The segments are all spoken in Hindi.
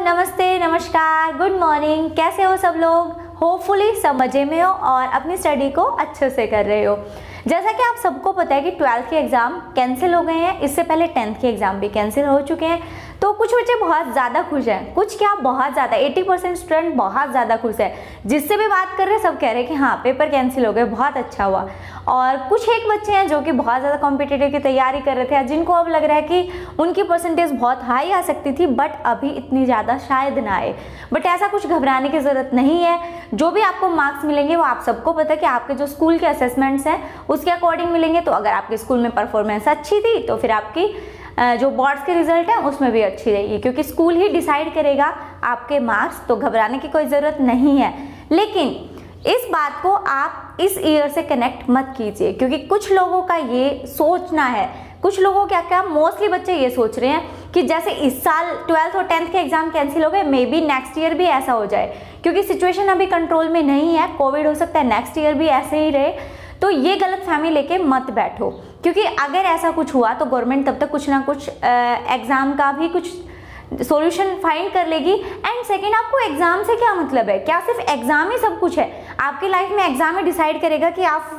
नमस्ते, नमस्कार, गुड मॉर्निंग। कैसे हो सब लोग? होपफुली सब मज़े में हो और अपनी स्टडी को अच्छे से कर रहे हो। जैसा कि आप सबको पता है कि 12th के एग्ज़ाम कैंसिल हो गए हैं, इससे पहले 10th के एग्ज़ाम भी कैंसिल हो चुके हैं। तो कुछ बच्चे बहुत ज़्यादा खुश हैं, कुछ क्या बहुत ज़्यादा, 80% स्टूडेंट बहुत ज़्यादा खुश है। जिससे भी बात कर रहे हैं सब कह रहे हैं कि हाँ पेपर कैंसिल हो गए, बहुत अच्छा हुआ। और कुछ एक बच्चे हैं जो कि बहुत ज़्यादा कॉम्पिटिटिव की तैयारी कर रहे थे, जिनको अब लग रहा है कि उनकी परसेंटेज बहुत हाई आ सकती थी, बट अभी इतनी ज़्यादा शायद ना आए। बट ऐसा कुछ घबराने की ज़रूरत नहीं है। जो भी आपको मार्क्स मिलेंगे वो आप सबको पता है कि आपके जो स्कूल के असेसमेंट्स हैं उसके अकॉर्डिंग मिलेंगे। तो अगर आपके स्कूल में परफॉर्मेंस अच्छी थी तो फिर आपकी जो बोर्ड्स के रिजल्ट हैं उसमें भी अच्छी रहेगी, क्योंकि स्कूल ही डिसाइड करेगा आपके मार्क्स। तो घबराने की कोई ज़रूरत नहीं है। लेकिन इस बात को आप इस ईयर से कनेक्ट मत कीजिए, क्योंकि कुछ लोगों का ये सोचना है, कुछ लोगों क्या मोस्टली बच्चे ये सोच रहे हैं कि जैसे इस साल 12th और 10th के एग्जाम कैंसिल हो गए, मे बी नेक्स्ट ईयर भी ऐसा हो जाए, क्योंकि सिचुएशन अभी कंट्रोल में नहीं है। कोविड हो सकता है नेक्स्ट ईयर भी ऐसे ही रहे। तो ये गलत फहमी लेके मत बैठो, क्योंकि अगर ऐसा कुछ हुआ तो गवर्नमेंट तब तक कुछ ना कुछ एग्जाम का भी कुछ सॉल्यूशन फाइंड कर लेगी। एंड सेकंड, आपको एग्जाम से क्या मतलब है? क्या सिर्फ एग्जाम ही सब कुछ है? आपकी लाइफ में एग्जाम ही डिसाइड करेगा कि आप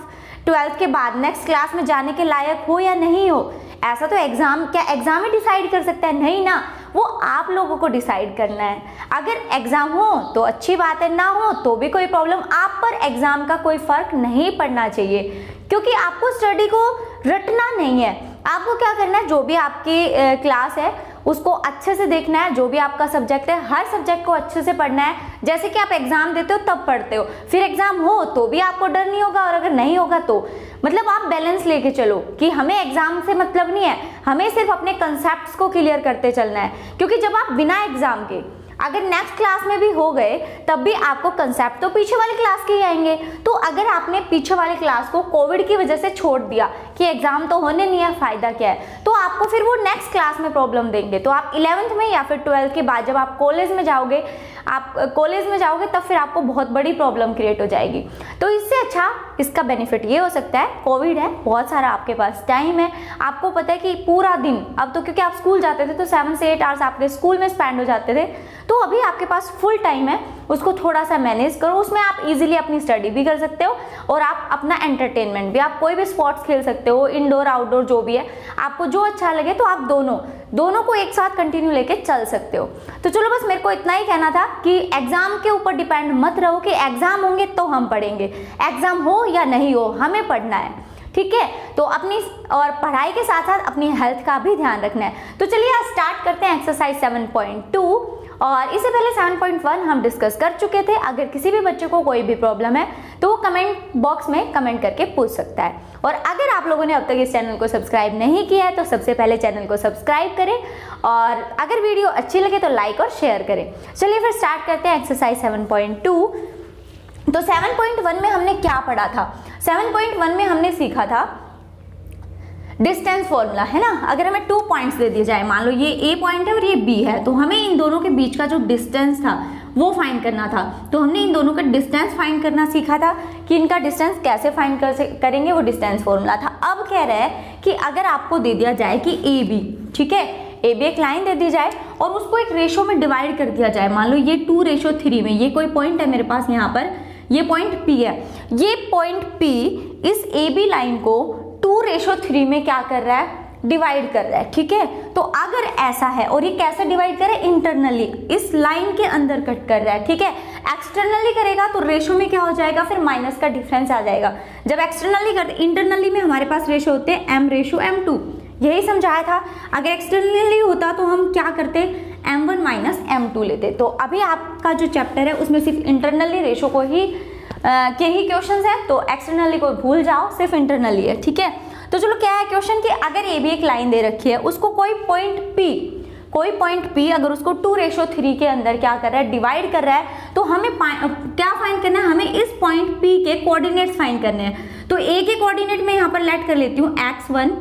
12th के बाद नेक्स्ट क्लास में जाने के लायक हो या नहीं हो? ऐसा तो एग्जाम ही डिसाइड कर सकता है? नहीं ना, वो आप लोगों को डिसाइड करना है। अगर एग्जाम हो तो अच्छी बात है, ना हो तो भी कोई प्रॉब्लम। आप पर एग्जाम का कोई फर्क नहीं पड़ना चाहिए, क्योंकि आपको स्टडी को रटना नहीं है। आपको क्या करना है, जो भी आपकी क्लास है उसको अच्छे से देखना है। जो भी आपका सब्जेक्ट है, हर सब्जेक्ट को अच्छे से पढ़ना है। जैसे कि आप एग्जाम देते हो तब पढ़ते हो, फिर एग्जाम हो तो भी आपको डर नहीं होगा, और अगर नहीं होगा तो मतलब आप बैलेंस लेके चलो कि हमें एग्जाम से मतलब नहीं है, हमें सिर्फ अपने कंसेप्ट्स को क्लियर करते चलना है। क्योंकि जब आप बिना एग्जाम के अगर नेक्स्ट क्लास में भी हो गए तब भी आपको कंसेप्ट तो पीछे वाली क्लास के ही आएंगे। तो अगर आपने पीछे वाली क्लास को कोविड की वजह से छोड़ दिया कि एग्जाम तो होने नहीं है, फायदा क्या है, तो आपको फिर वो नेक्स्ट क्लास में प्रॉब्लम देंगे। तो आप 11th में या फिर 12th के बाद जब आप कॉलेज में जाओगे तब फिर आपको बहुत बड़ी प्रॉब्लम क्रिएट हो जाएगी। तो इससे अच्छा इसका बेनिफिट ये हो सकता है, कोविड है, बहुत सारा आपके पास टाइम है। आपको पता है कि पूरा दिन, अब तो क्योंकि आप स्कूल जाते थे तो 7 से 8 आवर्स आपके स्कूल में स्पेंड हो जाते थे, तो अभी आपके पास फुल टाइम है, उसको थोड़ा सा मैनेज करो। उसमें आप इजीली अपनी स्टडी भी कर सकते हो और आप अपना एंटरटेनमेंट भी, आप कोई भी स्पोर्ट्स खेल सकते हो, इंडोर आउटडोर जो भी है, आपको जो अच्छा लगे तो आप दोनों को एक साथ कंटिन्यू लेके चल सकते हो। तो चलो बस मेरे को इतना ही कहना था कि एग्जाम के ऊपर डिपेंड मत रहो कि एग्जाम होंगे तो हम पढ़ेंगे। एग्जाम हो या नहीं हो, हमें पढ़ना है, ठीक है? तो अपनी और पढ़ाई के साथ साथ अपनी हेल्थ का भी ध्यान रखना है। तो चलिए आज स्टार्ट करते हैं एक्सरसाइज 7.2। और इससे पहले 7.1 हम डिस्कस कर चुके थे। अगर किसी भी बच्चे को कोई भी प्रॉब्लम है तो वो कमेंट बॉक्स में कमेंट करके पूछ सकता है। और अगर आप लोगों ने अब तक इस चैनल को सब्सक्राइब नहीं किया है तो सबसे पहले चैनल को सब्सक्राइब करें, और अगर वीडियो अच्छी लगे तो लाइक और शेयर करें। चलिए फिर स्टार्ट करते हैं एक्सरसाइज 7.2। तो 7.1 में हमने क्या पढ़ा था? 7.1 में हमने सीखा था डिस्टेंस फॉर्मूला, है ना। अगर हमें 2 पॉइंट्स दे दिए जाए, मान लो ये ए पॉइंट है और ये बी है, तो हमें इन दोनों के बीच का जो डिस्टेंस था वो फाइंड करना था। तो हमने इन दोनों का डिस्टेंस फाइंड करना सीखा था कि इनका डिस्टेंस कैसे फाइंड करेंगे, वो डिस्टेंस फॉर्मूला था। अब कह रहा है कि अगर आपको दे दिया जाए कि ए बी, ठीक है, ए बी एक लाइन दे दी जाए और उसको एक रेशो में डिवाइड कर दिया जाए। मान लो ये 2:3 में ये कोई पॉइंट है मेरे पास, यहाँ पर ये पॉइंट पी है। ये पॉइंट पी इस ए बी लाइन को 2:3 में क्या कर रहा है, डिवाइड कर रहा है, ठीक है। तो अगर ऐसा है, और ये कैसे डिवाइड करे, इंटरनली इस लाइन के अंदर कट कर रहा है, ठीक है। एक्सटर्नली करेगा तो रेशो में क्या हो जाएगा, फिर माइनस का डिफरेंस आ जाएगा। जब एक्सटर्नली करते, इंटरनली में हमारे पास रेशो होते हैं m/m2, यही समझाया था। अगर एक्सटर्नली होता तो हम क्या करते, m1 - m2 लेते। तो अभी आपका जो चैप्टर है उसमें सिर्फ इंटरनली रेशो को ही के ही क्वेश्चंस हैं, तो एक्सटर्नली को भूल जाओ, सिर्फ इंटरनली है, ठीक है। तो चलो क्या है क्वेश्चन कि अगर ए बी एक लाइन दे रखी है, उसको कोई पॉइंट पी अगर उसको 2:3 के अंदर क्या कर रहा है, डिवाइड कर रहा है, तो हमें क्या फाइंड करना है, हमें इस पॉइंट पी के कोऑर्डिनेट्स फाइंड करने हैं। तो ए के कोऑर्डिनेट में यहाँ पर लेट कर लेती हूँ x1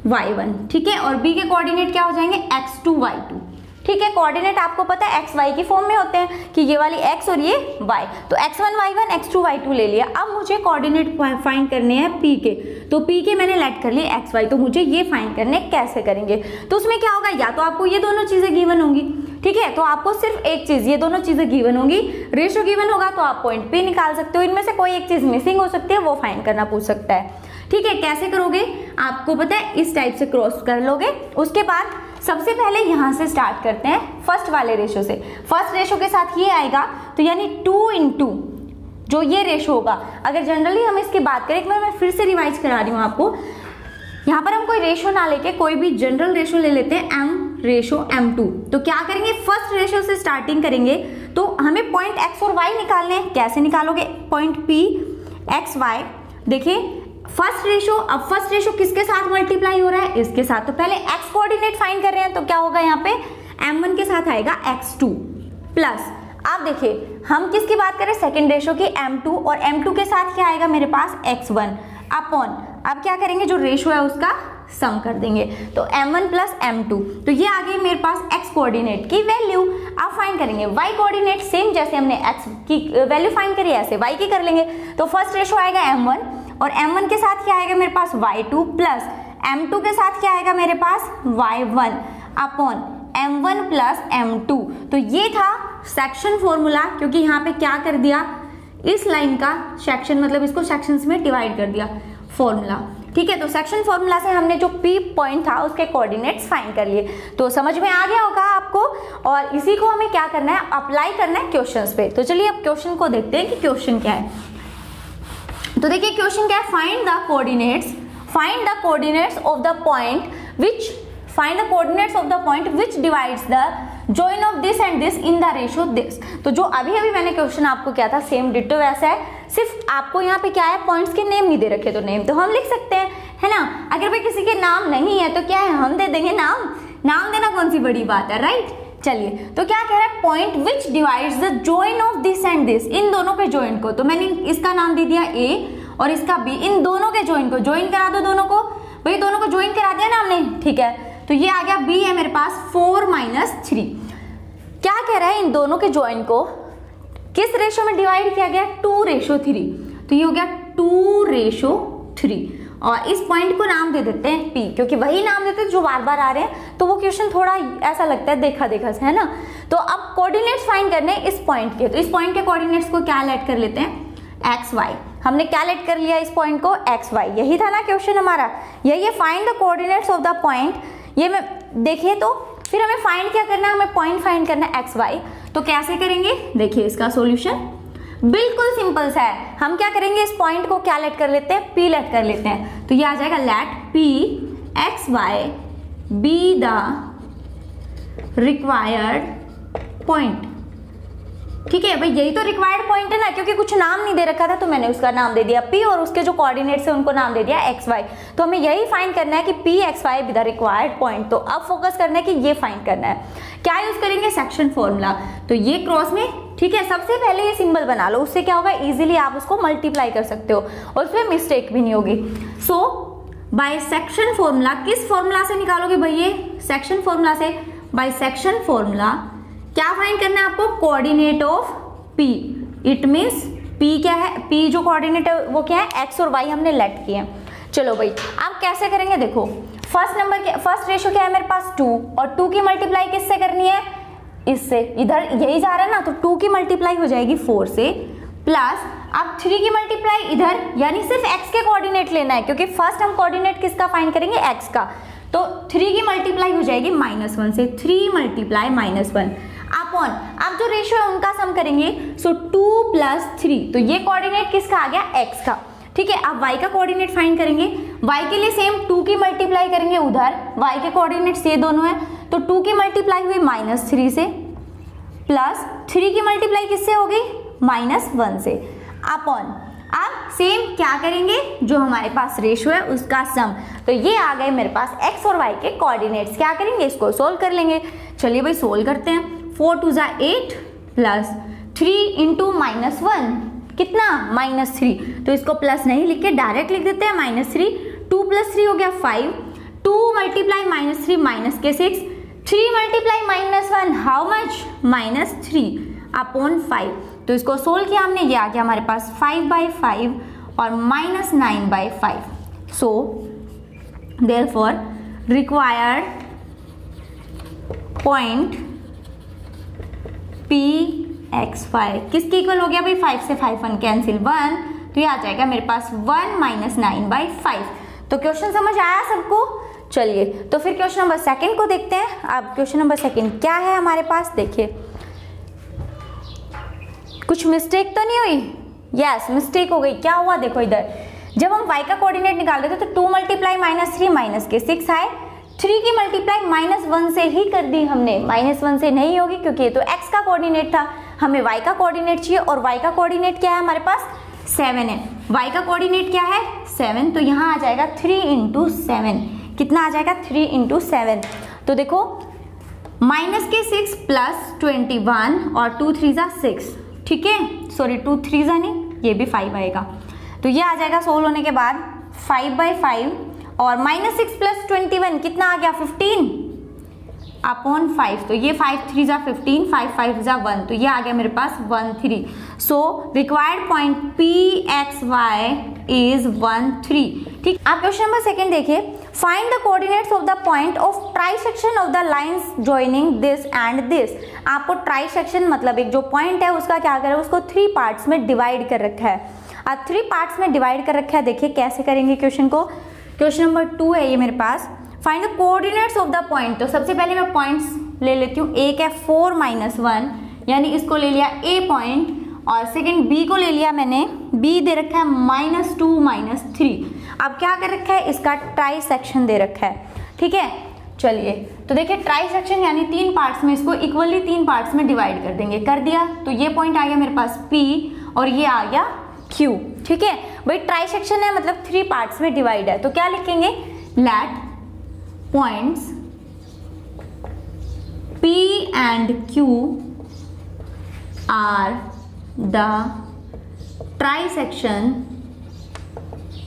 y1, ठीक है, और बी के कोऑर्डिनेट क्या हो जाएंगे x2 y2, ठीक है, कोऑर्डिनेट आपको पता है एक्स वाई की फॉर्म में होते हैं कि ये वाली एक्स और ये वाई, तो x1 y1 x2 y2 ले लिया। अब मुझे कोऑर्डिनेट फाइंड करने हैं p के, तो p के मैंने लेट कर लिए एक्स वाई, तो मुझे ये फाइंड करने कैसे करेंगे, तो उसमें क्या होगा, या तो आपको ये दोनों चीजें गिवन होंगी, ठीक है, तो आपको सिर्फ एक चीज, ये दोनों चीजें गिवन होंगी, रेशियो गिवन होगा तो आप पॉइंट p निकाल सकते हो, इनमें से कोई एक चीज मिसिंग हो सकती है, वो फाइंड करना पूछ सकता है। ठीक है, कैसे करोगे आपको पता है, इस टाइप से क्रॉस कर लोगे। उसके बाद सबसे पहले यहाँ से स्टार्ट करते हैं फर्स्ट वाले रेशो से, फर्स्ट रेशो के साथ ये आएगा, तो यानी 2 into जो ये रेशो होगा, अगर जनरली हम इसकी बात करें, एक बार मैं फिर से रिवाइज करा रही हूँ आपको, यहाँ पर हम कोई रेशो ना लेके कोई भी जनरल रेशो ले लेते हैं, m रेशो m2, तो क्या करेंगे, फर्स्ट रेशो से स्टार्टिंग करेंगे, तो हमें पॉइंट x और y निकालने हैं। कैसे निकालोगे, पॉइंट p x y, देखिए फर्स्ट रेशो, अब फर्स्ट रेशो किसके साथ मल्टीप्लाई हो रहा है, इसके साथ, तो पहले x कोऑर्डिनेट फाइंड कर रहे हैं, तो क्या होगा यहाँ पे m1 के साथ आएगा x2 प्लस, अब देखिए हम किसकी बात करें, सेकंड रेशो की m2, और m2 के साथ क्या आएगा मेरे पास x1 अपॉन, अब क्या करेंगे, जो रेशो है उसका सम कर देंगे, तो m1 प्लस m2, तो ये आ गई मेरे पास x कोऑर्डिनेट की वैल्यू। अब फाइंड करेंगे y कोऑर्डिनेट, सेम जैसे हमने x की वैल्यू फाइंड करी ऐसे y की कर लेंगे, तो फर्स्ट रेशो आएगा m1, और m1 के साथ क्या आएगा मेरे पास y2 प्लस m2 के साथ क्या आएगा मेरे पास y1 upon m1 plus m2, तो ये था सेक्शन फॉर्मूला, क्योंकि यहाँ पे क्या कर दिया, इस लाइन का सेक्शन, मतलब इसको सेक्शंस में डिवाइड कर दिया फॉर्मूला। ठीक है, तो सेक्शन फॉर्मूला से हमने जो p पॉइंट था उसके कोऑर्डिनेट्स फाइंड कर लिए, तो समझ में आ गया होगा आपको, और इसी को हमें क्या करना है, अप्लाई करना है क्वेश्चंस पे। तो चलिए अब क्वेश्चन को देखते हैं कि क्वेश्चन क्या है। तो देखिए क्वेश्चन क्या है, find the coordinates of the point which divides the join of this and this in the ratio this. तो जो अभी अभी मैंने क्वेश्चन आपको किया था सेम डिटो वैसा है, सिर्फ आपको यहाँ पे क्या है, पॉइंट्स के नेम नहीं दे रखे, तो नेम तो हम लिख सकते हैं, है ना। अगर भाई किसी के नाम नहीं है तो क्या है, हम दे देंगे नाम देना कौन सी बड़ी बात है, राइट। चलिए, तो क्या कह रहा है, point which divides the join of this and this, इन दोनों के जॉइन को, तो मैंने इसका नाम दे दिया A और इसका B, इन दोनों के जॉइन को जॉइन करा दो, दोनों को, भाई दोनों को जॉइन करा दिया ना हमने, ठीक है, तो ये आ गया B है मेरे पास 4 - 3। क्या कह रहा है, इन दोनों के जॉइन को किस रेशो में डिवाइड किया गया, 2:3, तो ये हो गया 2:3, और इस पॉइंट को नाम दे देते हैं P, क्योंकि वही नाम देते हैं जो बार बार आ रहे हैं, तो वो क्वेश्चन थोड़ा ऐसा लगता है देखा से, है ना। तो अब कोऑर्डिनेट्स फाइंड करने इस पॉइंट के, तो इस पॉइंट के कोऑर्डिनेट्स को क्या लेट कर लेते हैं, एक्स वाई, हमने क्या लेट कर लिया इस पॉइंट को, एक्स वाई, यही था ना क्वेश्चन हमारा, यही है find the coordinates of the point. ये मैं देखिए, तो फिर हमें फाइंड क्या करना है, हमें पॉइंट फाइंड करना है एक्स वाई, तो कैसे करेंगे, देखिए इसका सॉल्यूशन बिल्कुल सिंपल सा है। हम क्या करेंगे, इस पॉइंट को क्या लेट कर लेते हैं, P लेट कर लेते हैं, तो ये आ जाएगा let P X Y be the required point. ठीक है भाई, यही तो रिक्वायर्ड पॉइंट है ना, क्योंकि कुछ नाम नहीं दे रखा था तो मैंने उसका नाम दे दिया P, और उसके जो कोऑर्डिनेट्स है उनको नाम दे दिया एक्स वाई। तो हमें यही फाइंड करना है कि P X Y be the required point. तो अब फोकस करना है कि ये फाइंड करना है, क्या यूज करेंगे, सेक्शन फॉर्मूला। तो ये क्रॉस में, ठीक है, सबसे पहले ये सिंबल बना लो, उससे क्या होगा, इजीली आप उसको मल्टीप्लाई कर सकते हो और उसमें मिस्टेक भी नहीं होगी। सो बाय सेक्शन फॉर्मूला, किस फॉर्मूला से निकालोगे भाई, ये सेक्शन फॉर्मूला से। बाय सेक्शन फॉर्मूला क्या फाइंड करना है आपको, coordinate of P, it means P क्या है, P जो कोऑर्डिनेट है वो क्या है, x और y हमने लेट किए हैं। चलो भाई, आप कैसे करेंगे, देखो फर्स्ट रेशियो क्या है मेरे पास 2, और 2 की मल्टीप्लाई किससे करनी है, इससे, इधर यही जा रहा है ना, तो 2 की मल्टीप्लाई हो जाएगी 4 से, प्लस अब 3 की मल्टीप्लाई इधर, यानी सिर्फ x के कोऑर्डिनेट लेना है, क्योंकि फर्स्ट हम कोऑर्डिनेट किसका फाइंड करेंगे, x का, तो 3 की मल्टीप्लाई हो जाएगी -1 से, 3 × -1 अपॉन, अब जो रेशियो है उनका सम करेंगे, सो 2 + 3, तो ये कोऑर्डिनेट किसका आ गया, x का। ठीक है, अब y का कोऑर्डिनेट फाइंड करेंगे, y के लिए सेम 2 की मल्टीप्लाई करेंगे उधर, y के कोऑर्डिनेट्स ये दोनों है, तो 2 की मल्टीप्लाई हुई -3 से, प्लस 3 की मल्टीप्लाई किससे होगी, -1 से, अपॉन, अब सेम क्या करेंगे, जो हमारे पास रेशियो है उसका सम, तो ये आ गए मेरे पास x और y के कोऑर्डिनेट्स। क्या करेंगे, इसको सोल्व कर लेंगे। चलिए भाई सोल्व करते हैं, 4 × 2 = 8 प्लस 3 × -1 कितना, -3, तो इसको प्लस नहीं लिख के डायरेक्ट लिख देते हैं -3, 2 + 3 हो गया 5, 2 × -3 -3 -6, 3 मल्टीप्लाई -1 हाउ मच, -3/5। तो इसको सोल्व किया हमने, ये आ गया हमारे पास 5/5 और -9/5। So therefore required point Px5 किसके इक्वल हो गया भाई, 5 से 5 1 कैंसिल 1, तो ये आ जाएगा मेरे पास 1 - 9/5। तो क्वेश्चन समझ आया सबको? चलिए तो फिर क्वेश्चन नंबर सेकंड को देखते हैं। अब क्वेश्चन नंबर सेकंड क्या है हमारे पास, देखिए कुछ मिस्टेक तो नहीं हुई? यस, मिस्टेक हो गई। क्या हुआ देखो इधर, जब हम y का कोऑर्डिनेट निकाल रहे थे तो 2 मल्टीप्लाई -3 माइनस के 6 आए, 3 की मल्टीप्लाई -1 से ही कर दी हमने, -1 से नहीं होगी क्योंकि ये तो x का कोऑर्डिनेट था, हमें y का कोऑर्डिनेट चाहिए और y का कोऑर्डिनेट क्या है हमारे पास, 7 है। y का कोऑर्डिनेट क्या है, 7, तो यहाँ आ जाएगा 3 × 7। कितना आ जाएगा, 3 × 7। तो देखो माइनस के 6 प्लस 21 और 2 3 6, ठीक है, सॉरी 2 3 नहीं, ये भी 5 आएगा। तो ये आ जाएगा सोल्व होने के बाद 5/5 और -6 + 21 कितना आ गया, 15/5। तो ये 5 3 15, 5 5 1, तो ये आ गया मेरे पास 1 3। So required point Pxy is 1 3। ठीक, आप क्वेश्चन नंबर सेकंड देखिए, find the coordinates of the point of trisection of the lines joining this and this. आपको ट्राइसेक्शन मतलब एक जो पॉइंट है उसका क्या करें, उसको 3 पार्ट्स में डिवाइड कर रखा है। अब 3 पार्ट्स में डिवाइड कर रखा है, देखिए कैसे करेंगे क्वेश्चन को। क्वेश्चन नंबर 2 है ये मेरे पास, find the coordinates of the point. तो सबसे पहले मैं पॉइंट्स ले लेती हूँ। एक है 4 - 1, यानी इसको ले लिया A पॉइंट, और सेकंड B को ले लिया मैंने, B दे रखा है -2 - 3। अब क्या कर रखा है, इसका ट्राइसेक्शन दे रखा है, ठीक है। चलिए तो देखिए ट्राइसेक्शन यानी 3 पार्ट्स में, इसको इक्वली 3 पार्ट्स में डिवाइड कर देंगे, कर दिया। तो ये पॉइंट आ गया मेरे पास P और ये आ गया Q, ठीक है भाई। ट्राइसेक्शन है मतलब 3 पार्ट्स में डिवाइड है, तो क्या लिखेंगे, let points P and Q are the trisection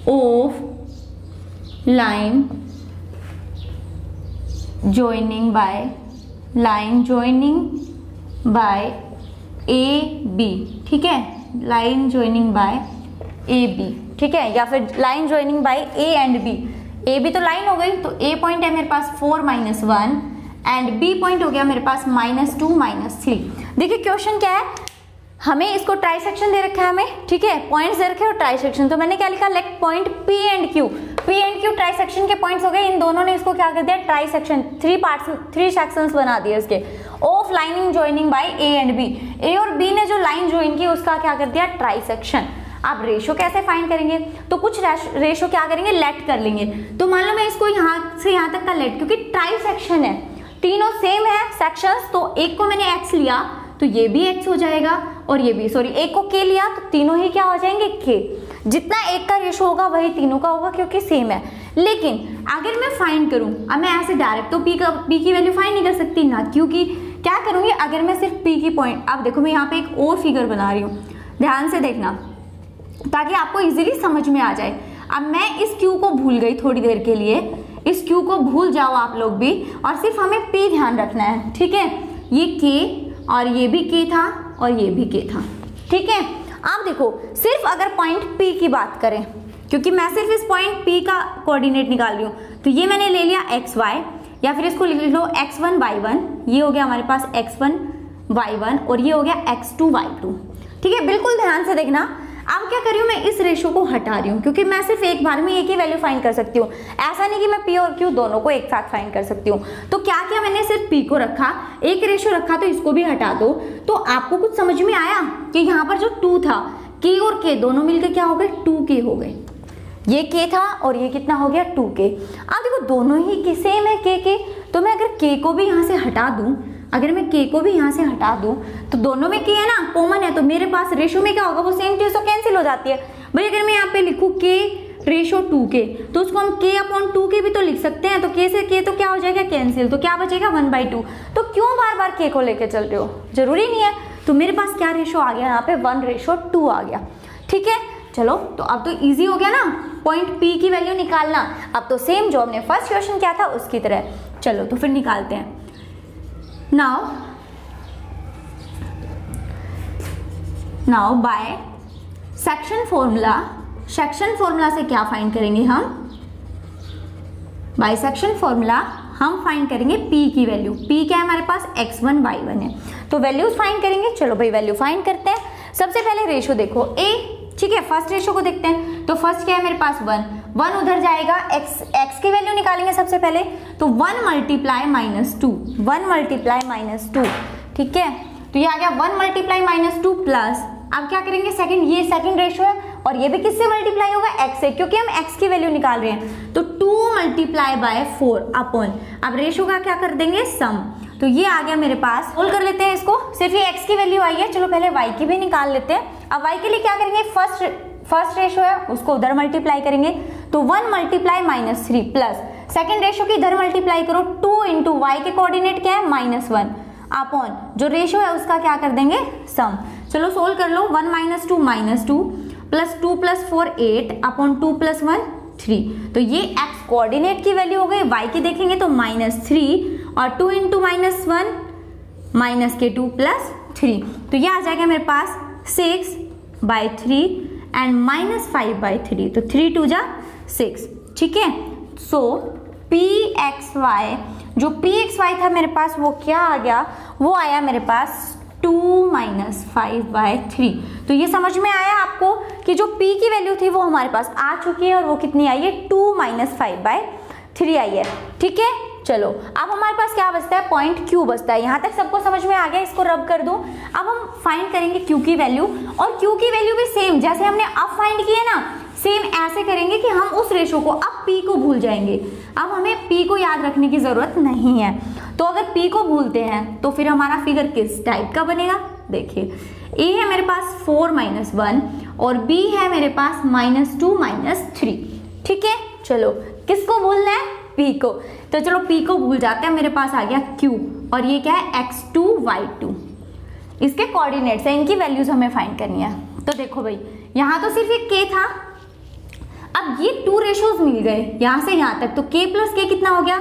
of line joining by AB, ठीक है, लाइन ज्वाइनिंग बाय AB, ठीक है, या फिर line joining by A and B। AB तो लाइन हो गई, तो A पॉइंट है मेरे पास 4 - 1 एंड B पॉइंट हो गया मेरे पास -2 - 3। देखिए क्वेश्चन क्या है, हमें इसको ट्राइसेक्शन दे रखा है हमें, ठीक है, पॉइंट्स दे रखे हैं और ट्राइसेक्शन। तो मैंने क्या लिखा, let point P and Q trisection के पॉइंट्स हो गए। इन दोनों ने इसको क्या कर दिया, ट्राइसेक्शन, 3 सेक्शंस बना दिए इसके, of lining joining by A and B। A और B ने जो लाइन ज्वाइन की उसका क्या कर दिया, ट्राइसेक्शन। आप रेशो कैसे फाइंड करेंगे, तो कुछ रेशो क्या करेंगे, लेट कर लेंगे। तो मान लो मैं इसको यहाँ से यहाँ तक का लेट, क्योंकि ट्राइसेक्शन है, तीनों सेम है सेक्शंस, तो एक को मैंने x लिया तो ये भी x हो जाएगा, और ये भी, सॉरी एक को k लिया तो तीनों ही क्या हो जाएंगे, k। जितना एक का रेशो होगा वही तीनों का होगा क्योंकि सेम है। लेकिन अगर मैं फाइंड करूं, अब मैं ऐसे डायरेक्ट तो p की वैल्यू फाइंड नहीं कर सकती ना, क्योंकि क्या करूंगी, अगर मैं सिर्फ p की पॉइंट, अब देखो मैं यहाँ पे एक और फिगर बना रही हूँ, ध्यान से देखना ताकि आपको इजीली समझ में आ जाए। अब मैं इस q को भूल गई थोड़ी देर के लिए, इस q को भूल जाओ आप लोग भी, और सिर्फ हमें p ध्यान रखना है, ठीक है। ये k और ये भी k था और ये भी k था, ठीक है। आप देखो सिर्फ अगर पॉइंट P की बात करें, क्योंकि मैं सिर्फ इस पॉइंट P का कोऑर्डिनेट निकाल रही हूँ, तो ये मैंने ले लिया xy, या फिर इसको लिख लो x1 y1, ये हो गया हमारे पास x1 y1 और ये हो गया x2 y2, ठीक है। बिल्कुल ध्यान से देखना। अब क्या कर रही हूँ, मैं इस रेशो को हटा रही हूँ, क्योंकि मैं सिर्फ एक बार में एक ही वैल्यू फाइंड कर सकती हूँ, ऐसा नहीं कि मैं P और Q दोनों को एक साथ फाइंड कर सकती हूँ। तो क्या किया मैंने, सिर्फ P को रखा, एक रेशो रखा, तो इसको भी हटा दो। तो आपको कुछ समझ में आया कि यहाँ पर जो 2 था, K और K दोनों मिलकर क्या हो गए, 2K हो गए। ये K था और ये कितना हो गया, 2K। अब देखो दोनों ही सेम है K, तो मैं अगर K को भी यहाँ से हटा दूँ, अगर मैं K को भी यहाँ से हटा दूँ तो दोनों में K है ना, कॉमन है, तो मेरे पास रेशो में क्या होगा, वो सेम चीज तो कैंसिल हो जाती है भाई। अगर मैं यहाँ पे लिखूँ K रेशो 2K, तो उसको हम K/2K भी तो लिख सकते हैं, तो K से K तो क्या हो जाएगा, कैंसिल, तो क्या बचेगा 1/2। तो क्यों बार बार K को लेके चल रहे हो, जरूरी नहीं है। तो मेरे पास क्या रेशो आ गया यहाँ पे, 1/2 आ गया, ठीक है। चलो तो अब तो इजी हो गया ना पॉइंट P की वैल्यू निकालना। अब तो सेम जो हमने फर्स्ट क्वेश्चन किया था उसकी तरह, चलो तो फिर निकालते हैं। नाउ बाय सेक्शन फॉर्मूला से क्या फाइंड करेंगे हम, बाय सेक्शन फॉर्मूला हम फाइंड करेंगे p की वैल्यू। p क्या है हमारे पास, x1 y1 है, तो वैल्यूज फाइंड करेंगे। चलो भाई वैल्यू फाइंड करते हैं। सबसे पहले रेशो देखो a, ठीक है, फर्स्ट रेशो को देखते हैं। तो फर्स्ट क्या है मेरे पास 1 उधर जाएगा, x की वैल्यू निकालेंगे सबसे पहले, तो 1 मल्टीप्लाई माइनस टू, ठीक है, तो ये आ गया 1 मल्टीप्लाई माइनस टू प्लस, अब क्या करेंगे सेकंड, ये सेकंड रेशो है और ये भी किससे मल्टीप्लाई होगा, x से, क्योंकि हम x की वैल्यू निकाल रहे हैं, तो 2 मल्टीप्लाई बाय 4 अपॉन, अब रेशो का क्या कर देंगे सम, तो ये आ गया मेरे पास। सोल्व कर लेते हैं इसको, सिर्फ ये x की वैल्यू आई है, चलो पहले y की भी निकाल लेते हैं। अब y के लिए क्या करेंगे, फर्स्ट रेशो है उसको उधर मल्टीप्लाई करेंगे, तो 1 multiply minus 3 plus second ratio की इधर मल्टीप्लाई करो, 2 इंटू वाई के कोऑर्डिनेट क्या है -1 अपॉन जो रेशो है उसका क्या कर देंगे सम। चलो सोल्व कर लो, 1 minus two plus 2 plus 4 8 upon 2 plus 1 3, तो ये x कोऑर्डिनेट की वैल्यू हो गई। y की देखेंगे तो -3 और 2 इंटू -1 -2 प्लस 3, तो ये आ जाएगा मेरे पास 6/3 एंड -5/3, तो 3 2 जा 6, ठीक है। सो pxy, जो pxy था मेरे पास वो क्या आ गया, वो आया मेरे पास 2 - 5/3, तो ये समझ में आया आपको कि जो p की वैल्यू थी वो हमारे पास आ चुकी है और वो कितनी आई है 2 - 5/3 आई है, ठीक है। चलो अब हमारे पास क्या बचता है, पॉइंट q बचता है। यहाँ तक सबको समझ में आ गया, इसको रब कर दूं। अब हम फाइंड करेंगे q की वैल्यू, और q की वैल्यू भी सेम जैसे हमने अब फाइंड किया ना, सेम ऐसे करेंगे कि हम उस रेशो को, अब p को भूल जाएंगे। अब हमें p को याद रखने की जरूरत नहीं है, तो अगर p को भूलते हैं तो फिर हमारा फिगर किस टाइप का बनेगा, देखिए a है मेरे पास 4 - 1 और b है मेरे पास -2 - 3, ठीक है। चलो किसको भूलना है, p को, तो चलो p को भूल जाते हैं। मेरे पास आ गया q और ये क्या है x2 y2, इसके कोऑर्डिनेट्स हैं, इनकी वैल्यूज हमें फाइंड करनी है। तो देखो भाई यहाँ तो सिर्फ एक k था, अब ये 2 रेशोज मिल गए यहाँ से यहाँ तक, तो k प्लस k कितना हो गया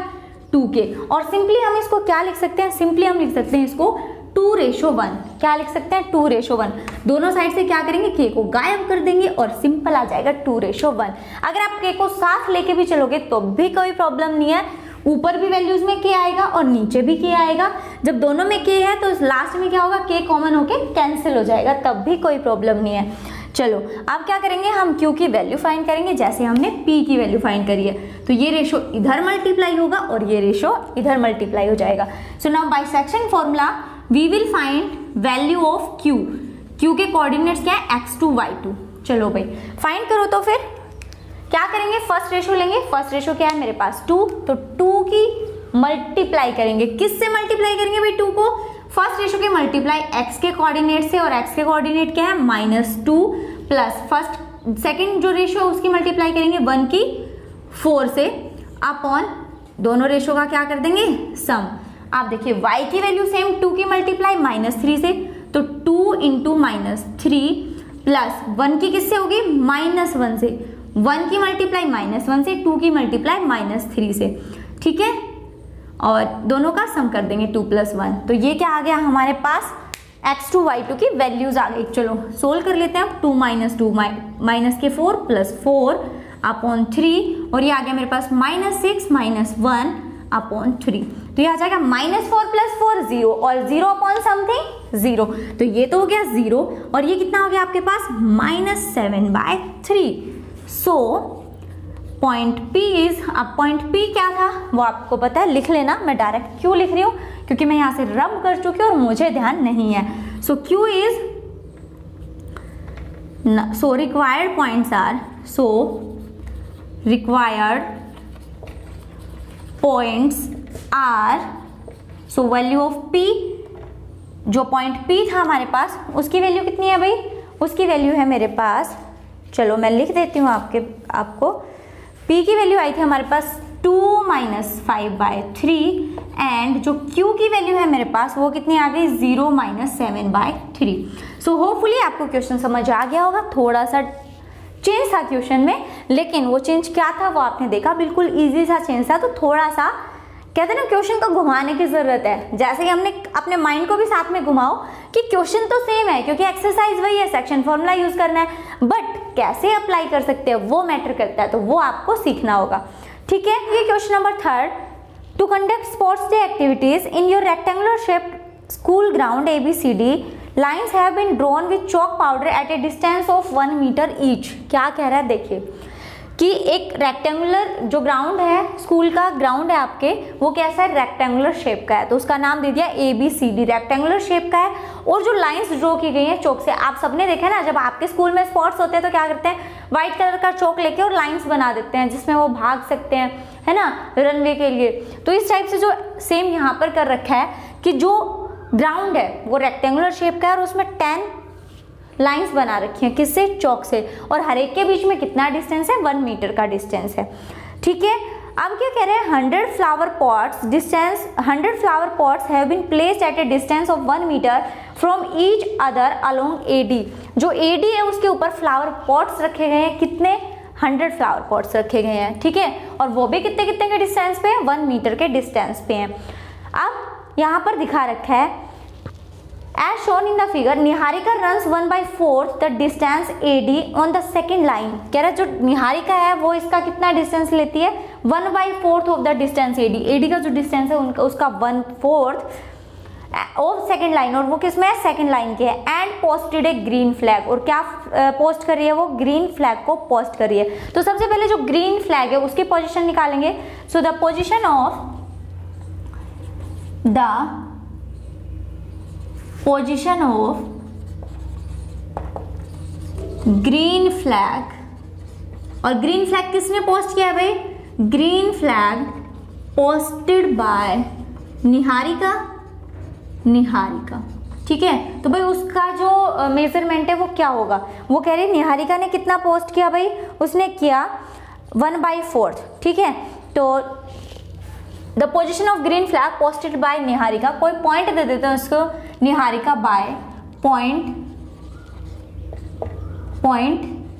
2k, और सिंपली हम इसको क्या लिख सकते हैं, सिंपली हम लिख सकते हैं इसको 2:1, क्या लिख सकते हैं 2:1, दोनों साइड से क्या करेंगे k को गायब कर देंगे और सिंपल आ जाएगा 2:1। अगर आप k को साथ लेके भी चलोगे तो भी कोई प्रॉब्लम नहीं है, ऊपर भी वैल्यूज में k आएगा और नीचे भी k आएगा। जब दोनों में k है तो लास्ट में क्या होगा, k कॉमन होके कैंसिल हो जाएगा, तब भी कोई प्रॉब्लम नहीं है। चलो अब क्या करेंगे, हम q की वैल्यू फाइंड करेंगे जैसे हमने p की वैल्यू फाइंड करी है, तो ये रेशो इधर मल्टीप्लाई होगा और ये रेशो इधर मल्टीप्लाई हो जाएगा। So now by section formula we will find value of q के कोऑर्डिनेट्स क्या है x2 y2। चलो भाई फाइंड करो, तो फिर क्या करेंगे, फर्स्ट रेशो लेंगे, फर्स्ट रेशो क्या है मेरे पास 2, तो 2 की मल्टीप्लाई करेंगे, किससे मल्टीप्लाई करेंगे भाई 2 को, फर्स्ट रेशो के मल्टीप्लाई x के कोऑर्डिनेट से, और x के कोऑर्डिनेट क्या है -2 प्लस फर्स्ट सेकंड जो रेशो है उसकी मल्टीप्लाई करेंगे 1 की 4 से अपॉन दोनों रेशो का क्या कर देंगे सम। आप देखिए y की वैल्यू सेम 2 की मल्टीप्लाई -3 से, तो 2 इंटू -3 प्लस 1 की किससे होगी -1 से, 1 की मल्टीप्लाई -1 से, 2 की मल्टीप्लाई -3 से, ठीक है, और दोनों का सम कर देंगे 2 + 1, तो ये क्या आ गया हमारे पास x2 y2 की वैल्यूज आ गई। चलो सोल्व कर लेते हैं अब, 2 - 2 -4 प्लस 4 अपॉन 3, और ये आ गया मेरे पास -6 - 1 अपॉन 3, तो ये आ जाएगा -4 + 4 0 और 0 अपॉन समथिंग 0, तो ये तो हो गया 0 और ये कितना हो गया आपके पास -7/3। सो पॉइंट P इज, अब पॉइंट P क्या था वो आपको पता है, लिख लेना, मैं डायरेक्ट क्यों लिख रही हूँ क्योंकि मैं यहाँ से रब कर चुकी हूँ और मुझे ध्यान नहीं है। So Q is, so required points are, so required points are, so value of P, जो पॉइंट P था हमारे पास उसकी वैल्यू कितनी है भाई, उसकी वैल्यू है मेरे पास, चलो मैं लिख देती हूँ आपको P की वैल्यू आई थी हमारे पास 2 - 5/3 एंड जो Q की वैल्यू है मेरे पास वो कितनी आ गई 0 - 7/3। सो होपफुली आपको क्वेश्चन समझ आ गया होगा, थोड़ा सा चेंज था क्वेश्चन में, लेकिन वो चेंज क्या था वो आपने देखा, बिल्कुल इजी सा चेंज था, तो थोड़ा सा कहते हैं ना क्वेश्चन को घुमाने की जरूरत है, जैसे ही हमने अपने माइंड को भी साथ में घुमाओ कि क्वेश्चन तो सेम है क्योंकि एक्सरसाइज वही है, सेक्शन फॉर्मूला यूज करना है, बट कैसे अप्लाई कर सकते हैं वो मैटर करता है, तो वो आपको सीखना होगा। ठीक है, ये question number 3, to conduct sports day activities in your rectangular shaped school ground ABCD lines have been drawn with chalk powder at a distance of 1 metre each. क्या कह रहा है देखिए कि एक रेक्टेंगुलर जो ग्राउंड है, स्कूल का ग्राउंड है आपके, वो कैसा है, रेक्टेंगुलर शेप का है, तो उसका नाम दे दिया ABCD, रेक्टेंगुलर शेप का है। और जो लाइंस ड्रॉ की गई हैं चौक से, आप सबने देखा ना जब आपके स्कूल में स्पोर्ट्स होते हैं तो क्या करते हैं, व्हाइट कलर का चौक लेके और लाइंस बना देते हैं जिसमें वो भाग सकते हैं, है ना, रनवे के लिए। तो इस टाइप से जो सेम यहाँ पर कर रखा है कि जो ग्राउंड है वो रेक्टेंगुलर शेप का है और उसमें 10 लाइंस बना रखी हैं, किससे, चौक से, और हर एक के बीच में कितना डिस्टेंस है, 1 मीटर का डिस्टेंस है। ठीक है, अब क्या कह रहे हैं, 100 flower pots have been placed at a distance of 1 metre from each other along AD। जो AD है उसके ऊपर फ्लावर पॉट्स रखे गए हैं, कितने, 100 फ्लावर पॉट्स रखे गए हैं। ठीक है, और वो भी कितने कितने के डिस्टेंस पे हैं, 1 मीटर के डिस्टेंस पे हैं। अब यहाँ पर दिखा रखा है As shown in the figure, Niharika runs 1/4 the distance AD on the second line। कह रहा है जो निहारिका है वो इसका कितना डिस्टेंस लेती है, 1/4 of the distance AD। AD का जो डिस्टेंस है उनका उसका 1/4 ऑफ सेकंड लाइन, और वो किसमें है, सेकंड लाइन के है। And posted A green flag, और क्या पोस्ट कर रही है वो, ग्रीन फ्लैग को पोस्ट कर रही है। तो सबसे पहले जो ग्रीन फ्लैग है उसकी पोजीशन निकालेंगे। So the position of green flag, और ग्रीन फ्लैग किसने पोस्ट किया है भाई, green flag posted bye Niharika. ठीक है, तो भाई उसका जो मेजरमेंट है वो क्या होगा, वो कह रही निहारिका ने कितना पोस्ट किया भाई, उसने किया 1/4। ठीक है, तो the position of green flag posted bye Niharika, कोई पॉइंट दे देते हैं उसको, निहारिका बाय पॉइंट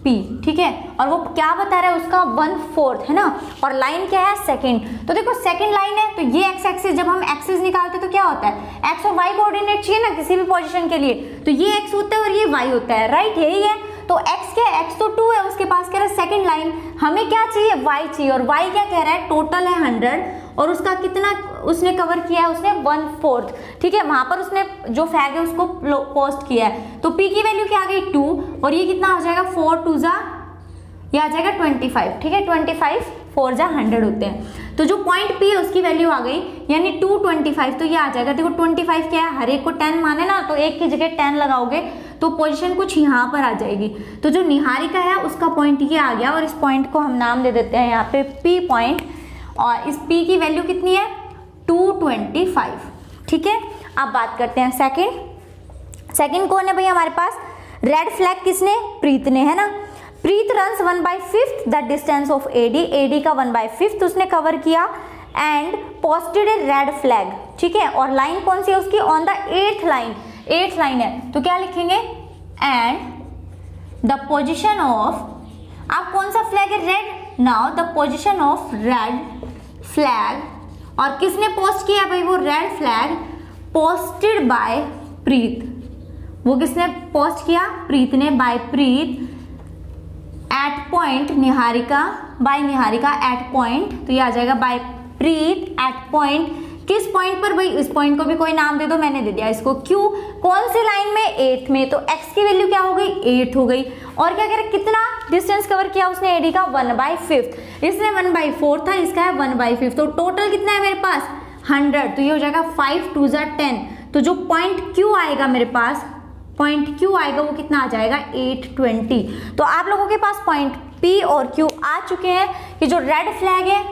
P। ठीक है, और वो क्या बता रहा है, उसका 1/4 है ना, और लाइन क्या है, सेकंड। तो देखो सेकंड लाइन है, तो ये एक्स एक्सिस, जब हम एक्सिस निकालते हैं तो क्या होता है, एक्स और वाई कोऑर्डिनेट चाहिए ना किसी भी पोजीशन के लिए, तो ये एक्स होता है और ये वाई होता है, राइट, यही है। तो एक्स क्या है, एक्स तो 2 है उसके पास, कह रहा है सेकंड लाइन, हमें क्या चाहिए, वाई चाहिए, और वाई क्या कह रहा है, टोटल है 100, और उसका कितना उसने कवर किया है, उसने 1/4। ठीक है, वहां पर उसने जो फ्लैग है उसको पोस्ट किया है, तो P की वैल्यू क्या आ गई 2, और ये कितना हो जाएगा, 4 2 जा, ये आ जाएगा 25। ठीक है, 25 4 जा 100 होते हैं, तो जो पॉइंट P है उसकी वैल्यू आ गई, यानी 225, तो ये आ जाएगा। देखो 25 क्या है, हर एक को 10 माने ना, तो एक की जगह 10 लगाओगे तो पोजीशन कुछ यहाँ पर आ जाएगी। तो जो निहारिका है उसका पॉइंट ये आ गया, और इस पॉइंट को हम नाम दे देते हैं यहाँ पे P पॉइंट, और इस P की वैल्यू कितनी है, 225। ठीक है, अब बात करते हैं सेकंड कौन है भाई हमारे पास, रेड फ्लैग किसने, प्रीत ने, है ना। Preet runs 1/5 the distance of AD का 1/5 उसने कवर किया, and posted a red flag. ठीक है, और लाइन कौन सी है उसकी, ऑन द 8th लाइन है, तो क्या लिखेंगे, एंड द पोजीशन ऑफ, अब कौन सा फ्लैग है, red, now the position of red flag, और किसने पोस्ट किया भाई, वो red flag posted by Preet, वो किसने पोस्ट किया, प्रीत ने, by Preet, at point Niharika, by Niharika at point, तो ये आ जाएगा बाय प्रीत एट पॉइंट, किस पॉइंट पर भाई, इस पॉइंट को भी कोई नाम दे दो, मैंने दे दिया इसको Q, कौन सी लाइन में, 8th में, तो x की वैल्यू क्या हो गई, 8 हो गई, और क्या कह रहे, कितना डिस्टेंस कवर किया उसने AD का, 1/5, इसने 1/4 था, इसका है 1/5, तो टोटल कितना है मेरे पास, 100, तो ये हो जाएगा 5 2 जा 10, तो जो पॉइंट Q आएगा मेरे पास, पॉइंट Q आएगा वो कितना आ जाएगा, 820। तो आप लोगों के पास पॉइंट P और Q आ चुके हैं कि जो रेड फ्लैग है,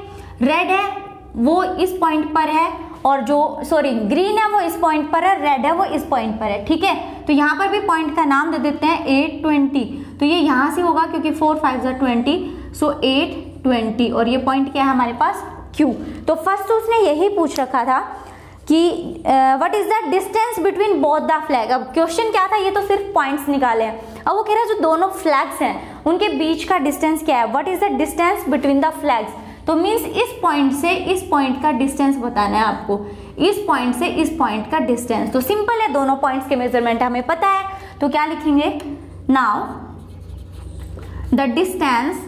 रेड है वो इस पॉइंट पर है, और जो ग्रीन है वो इस पॉइंट पर है, रेड है वो इस पॉइंट पर है। ठीक है, तो यहाँ पर भी पॉइंट का नाम दे देते हैं 820, तो ये यहाँ से होगा क्योंकि 4 5 जा 20, सो 820, और ये पॉइंट क्या है हमारे पास, Q। तो फर्स्ट उसने यही पूछ रखा था कि what is the distance between both the flag. अब क्वेश्चन क्या था, ये तो सिर्फ पॉइंट्स निकाले हैं, अब वो कह रहा है जो दोनों फ्लैग्स हैं उनके बीच का डिस्टेंस क्या है, what is the distance between the flags. तो मीन्स इस पॉइंट से इस पॉइंट का डिस्टेंस बताना है आपको, इस पॉइंट से इस पॉइंट का डिस्टेंस। तो सिंपल है, दोनों पॉइंट्स के मेजरमेंट हमें पता है, तो क्या लिखेंगे, now the distance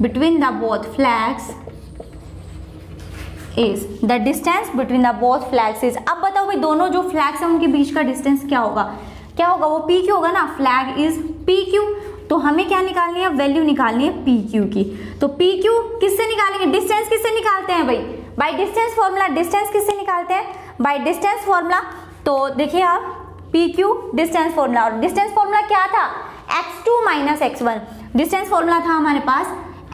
between the both flags is, the distance between the both flags is। अब बताओ भाई दोनों जो फ्लैग्स हैं उनके बीच का डिस्टेंस क्या होगा, क्या होगा, वो पी क्यू होगा ना, फ्लैग इज पी क्यू। तो हमें क्या निकालनी है, वैल्यू निकालनी है पी क्यू की। तो पी क्यू किससे निकालेंगे, डिस्टेंस किससे निकालते हैं भाई, बाय डिस्टेंस फॉर्मूला। डिस्टेंस किससे निकालते हैं, बाय डिस्टेंस फॉर्मूला। तो देखिए आप पी क्यू डिस्टेंस फॉर्मूला, और डिस्टेंस फॉर्मूला क्या था, x2 minus x1। Distance formula था हमारे पास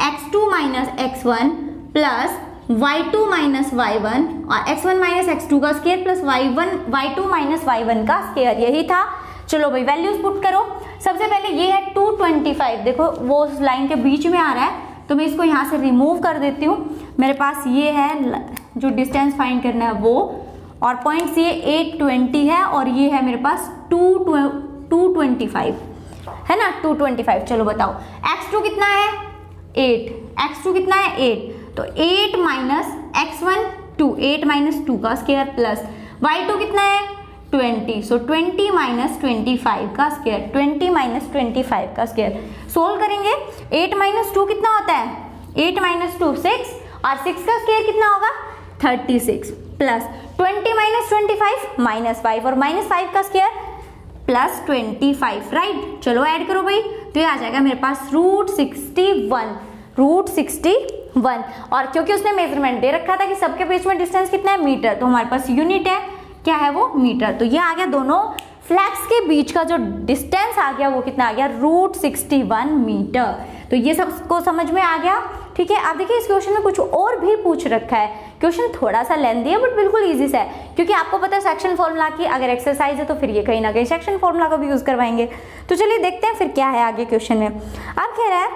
x2 minus x1 plus y2 minus y1 और x1 माइनस x2 का square plus y2 minus y1 का स्क्वायर, यही था। चलो भाई वैल्यूज पुट करो। सबसे पहले ये है 225, देखो वो उस लाइन के बीच में आ रहा है, तो मैं इसको यहाँ से रिमूव कर देती हूँ। मेरे पास ये है जो डिस्टेंस फाइंड करना है वो, और पॉइंट्स ये 820 है और ये है मेरे पास 225 है ना, 225। चलो बताओ x2 कितना है 8, x2 कितना है 8, तो 8 माइनस x1 2, 8 माइनस 2 का स्क्वायर प्लस y2 कितना है 20, सो 20 माइनस 25 का स्क्वायर, 20 माइनस 25 का स्क्वायर। सोल्व करेंगे, 8 माइनस 2 कितना होता है, 8 माइनस 2 6, और 6 का स्क्वायर कितना होगा 36, प्लस 20 माइनस 25 माइनस 5, और माइनस 5 का स्क्वायर प्लस 25, राइट। चलो ऐड करो भाई, तो ये आ जाएगा मेरे पास √61। और क्योंकि उसने मेजरमेंट दे रखा था कि सबके बीच में डिस्टेंस कितना है, मीटर, तो हमारे पास यूनिट है, क्या है वो, मीटर। तो ये आ गया दोनों फ्लैग्स के बीच का जो डिस्टेंस आ गया वो कितना आ गया, √61 मीटर। तो ये सबको समझ में आ गया, ठीक है। अब देखिए इस क्वेश्चन में कुछ और भी पूछ रखा है। क्वेश्चन थोड़ा सा लेंथी है बट बिल्कुल इजी सा है, क्योंकि आपको पता है सेक्शन फॉर्मूला की अगर एक्सरसाइज है तो फिर ये कहीं ना कहीं सेक्शन फॉर्मूला को भी यूज करवाएंगे। तो चलिए देखते हैं फिर क्या है आगे क्वेश्चन में। अब कह रहा है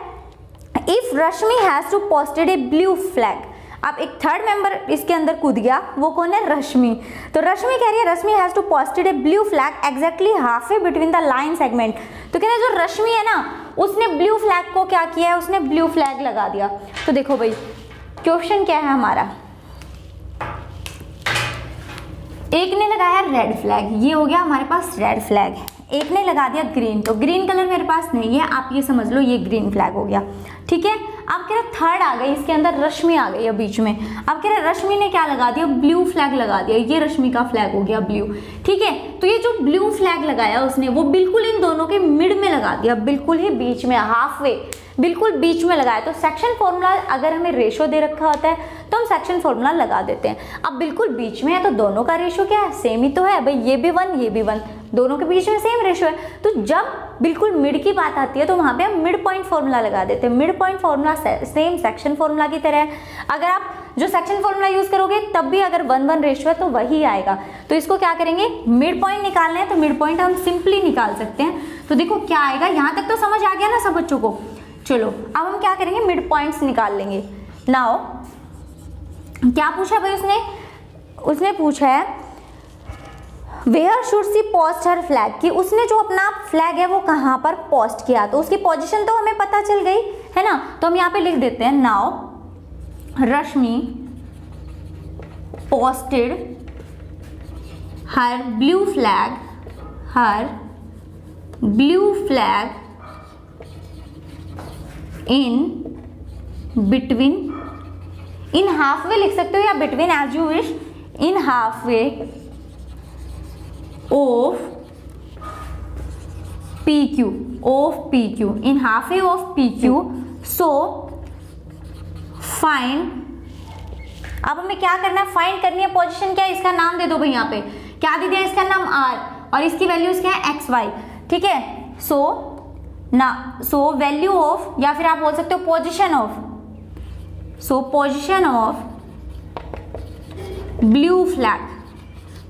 if Rashmi has to posted a blue flag. अब एक थर्ड मेंबर इसके अंदर कूद गया, वो कौन है, रश्मि। तो रश्मि कह रही है Rashmi has to posted a blue flag exactly half way between the line segment. तो कह रहे जो रश्मि है ना उसने ब्लू फ्लैग को क्या किया है, उसने ब्लू फ्लैग लगा दिया। तो देखो भाई क्वेश्चन क्या है हमारा, एक ने लगाया रेड फ्लैग, ये हो गया हमारे पास रेड फ्लैग, एक ने लगा दिया ग्रीन, तो ग्रीन कलर मेरे पास नहीं है, आप ये समझ लो ये ग्रीन फ्लैग हो गया, ठीक है। अब कह रहे थर्ड आ गई, इसके अंदर रश्मि आ गई है बीच में। अब कह रहे रश्मि ने क्या लगा दिया, ब्लू फ्लैग लगा दिया, ये रश्मि का फ्लैग हो गया ब्लू, ठीक है। तो ये जो ब्लू फ्लैग लगाया उसने वो बिल्कुल इन दोनों के मिड में लगा दिया, बिल्कुल ही बीच में, हाफ वे, बिल्कुल बीच में लगाया। तो सेक्शन फॉर्मूला अगर हमें रेशो दे रखा होता है तो हम सेक्शन फॉर्मूला लगा देते हैं। अब बिल्कुल बीच में है तो दोनों का रेशो क्या है, सेम ही तो है भाई, ये भी 1 ये भी 1, दोनों के बीच में सेम रेशो है। तो जब बिल्कुल मिड की बात आती है तो वहां पे हम मिड पॉइंट फॉर्मूला लगा देते हैं। Mid point formula same section formula की तरह है, अगर आप जो सेक्शन फॉर्मूला यूज करोगे तब भी अगर 1-1 रेशो है तो वही आएगा। तो इसको क्या करेंगे, मिड पॉइंट निकालना है तो मिड पॉइंट हम सिंपली निकाल सकते हैं। तो देखो क्या आएगा, यहाँ तक तो समझ आ गया ना सब बच्चों को। चलो अब हम क्या करेंगे, मिड पॉइंट्स निकाल लेंगे। नाउ क्या पूछा भाई उसने पूछा है where should she post her flag, कि उसने जो अपना फ्लैग है वो कहाँ पर पोस्ट किया। तो उसकी पोजीशन तो हमें पता चल गई है ना, तो हम यहाँ पे लिख देते हैं now Rashmi posted her blue flag in between, in half way लिख सकते हो या between as you wish, in half way of PQ, in half way of PQ, so find, अब हमें क्या करना है, फाइंड करनी है पोजीशन क्या है, इसका नाम दे दो भाई, यहाँ पे क्या दे दिया, इसका नाम R और इसकी वैल्यूज क्या है XY, ठीक है। सो वैल्यू ऑफ, या फिर आप बोल सकते हो position of, so position of blue flag.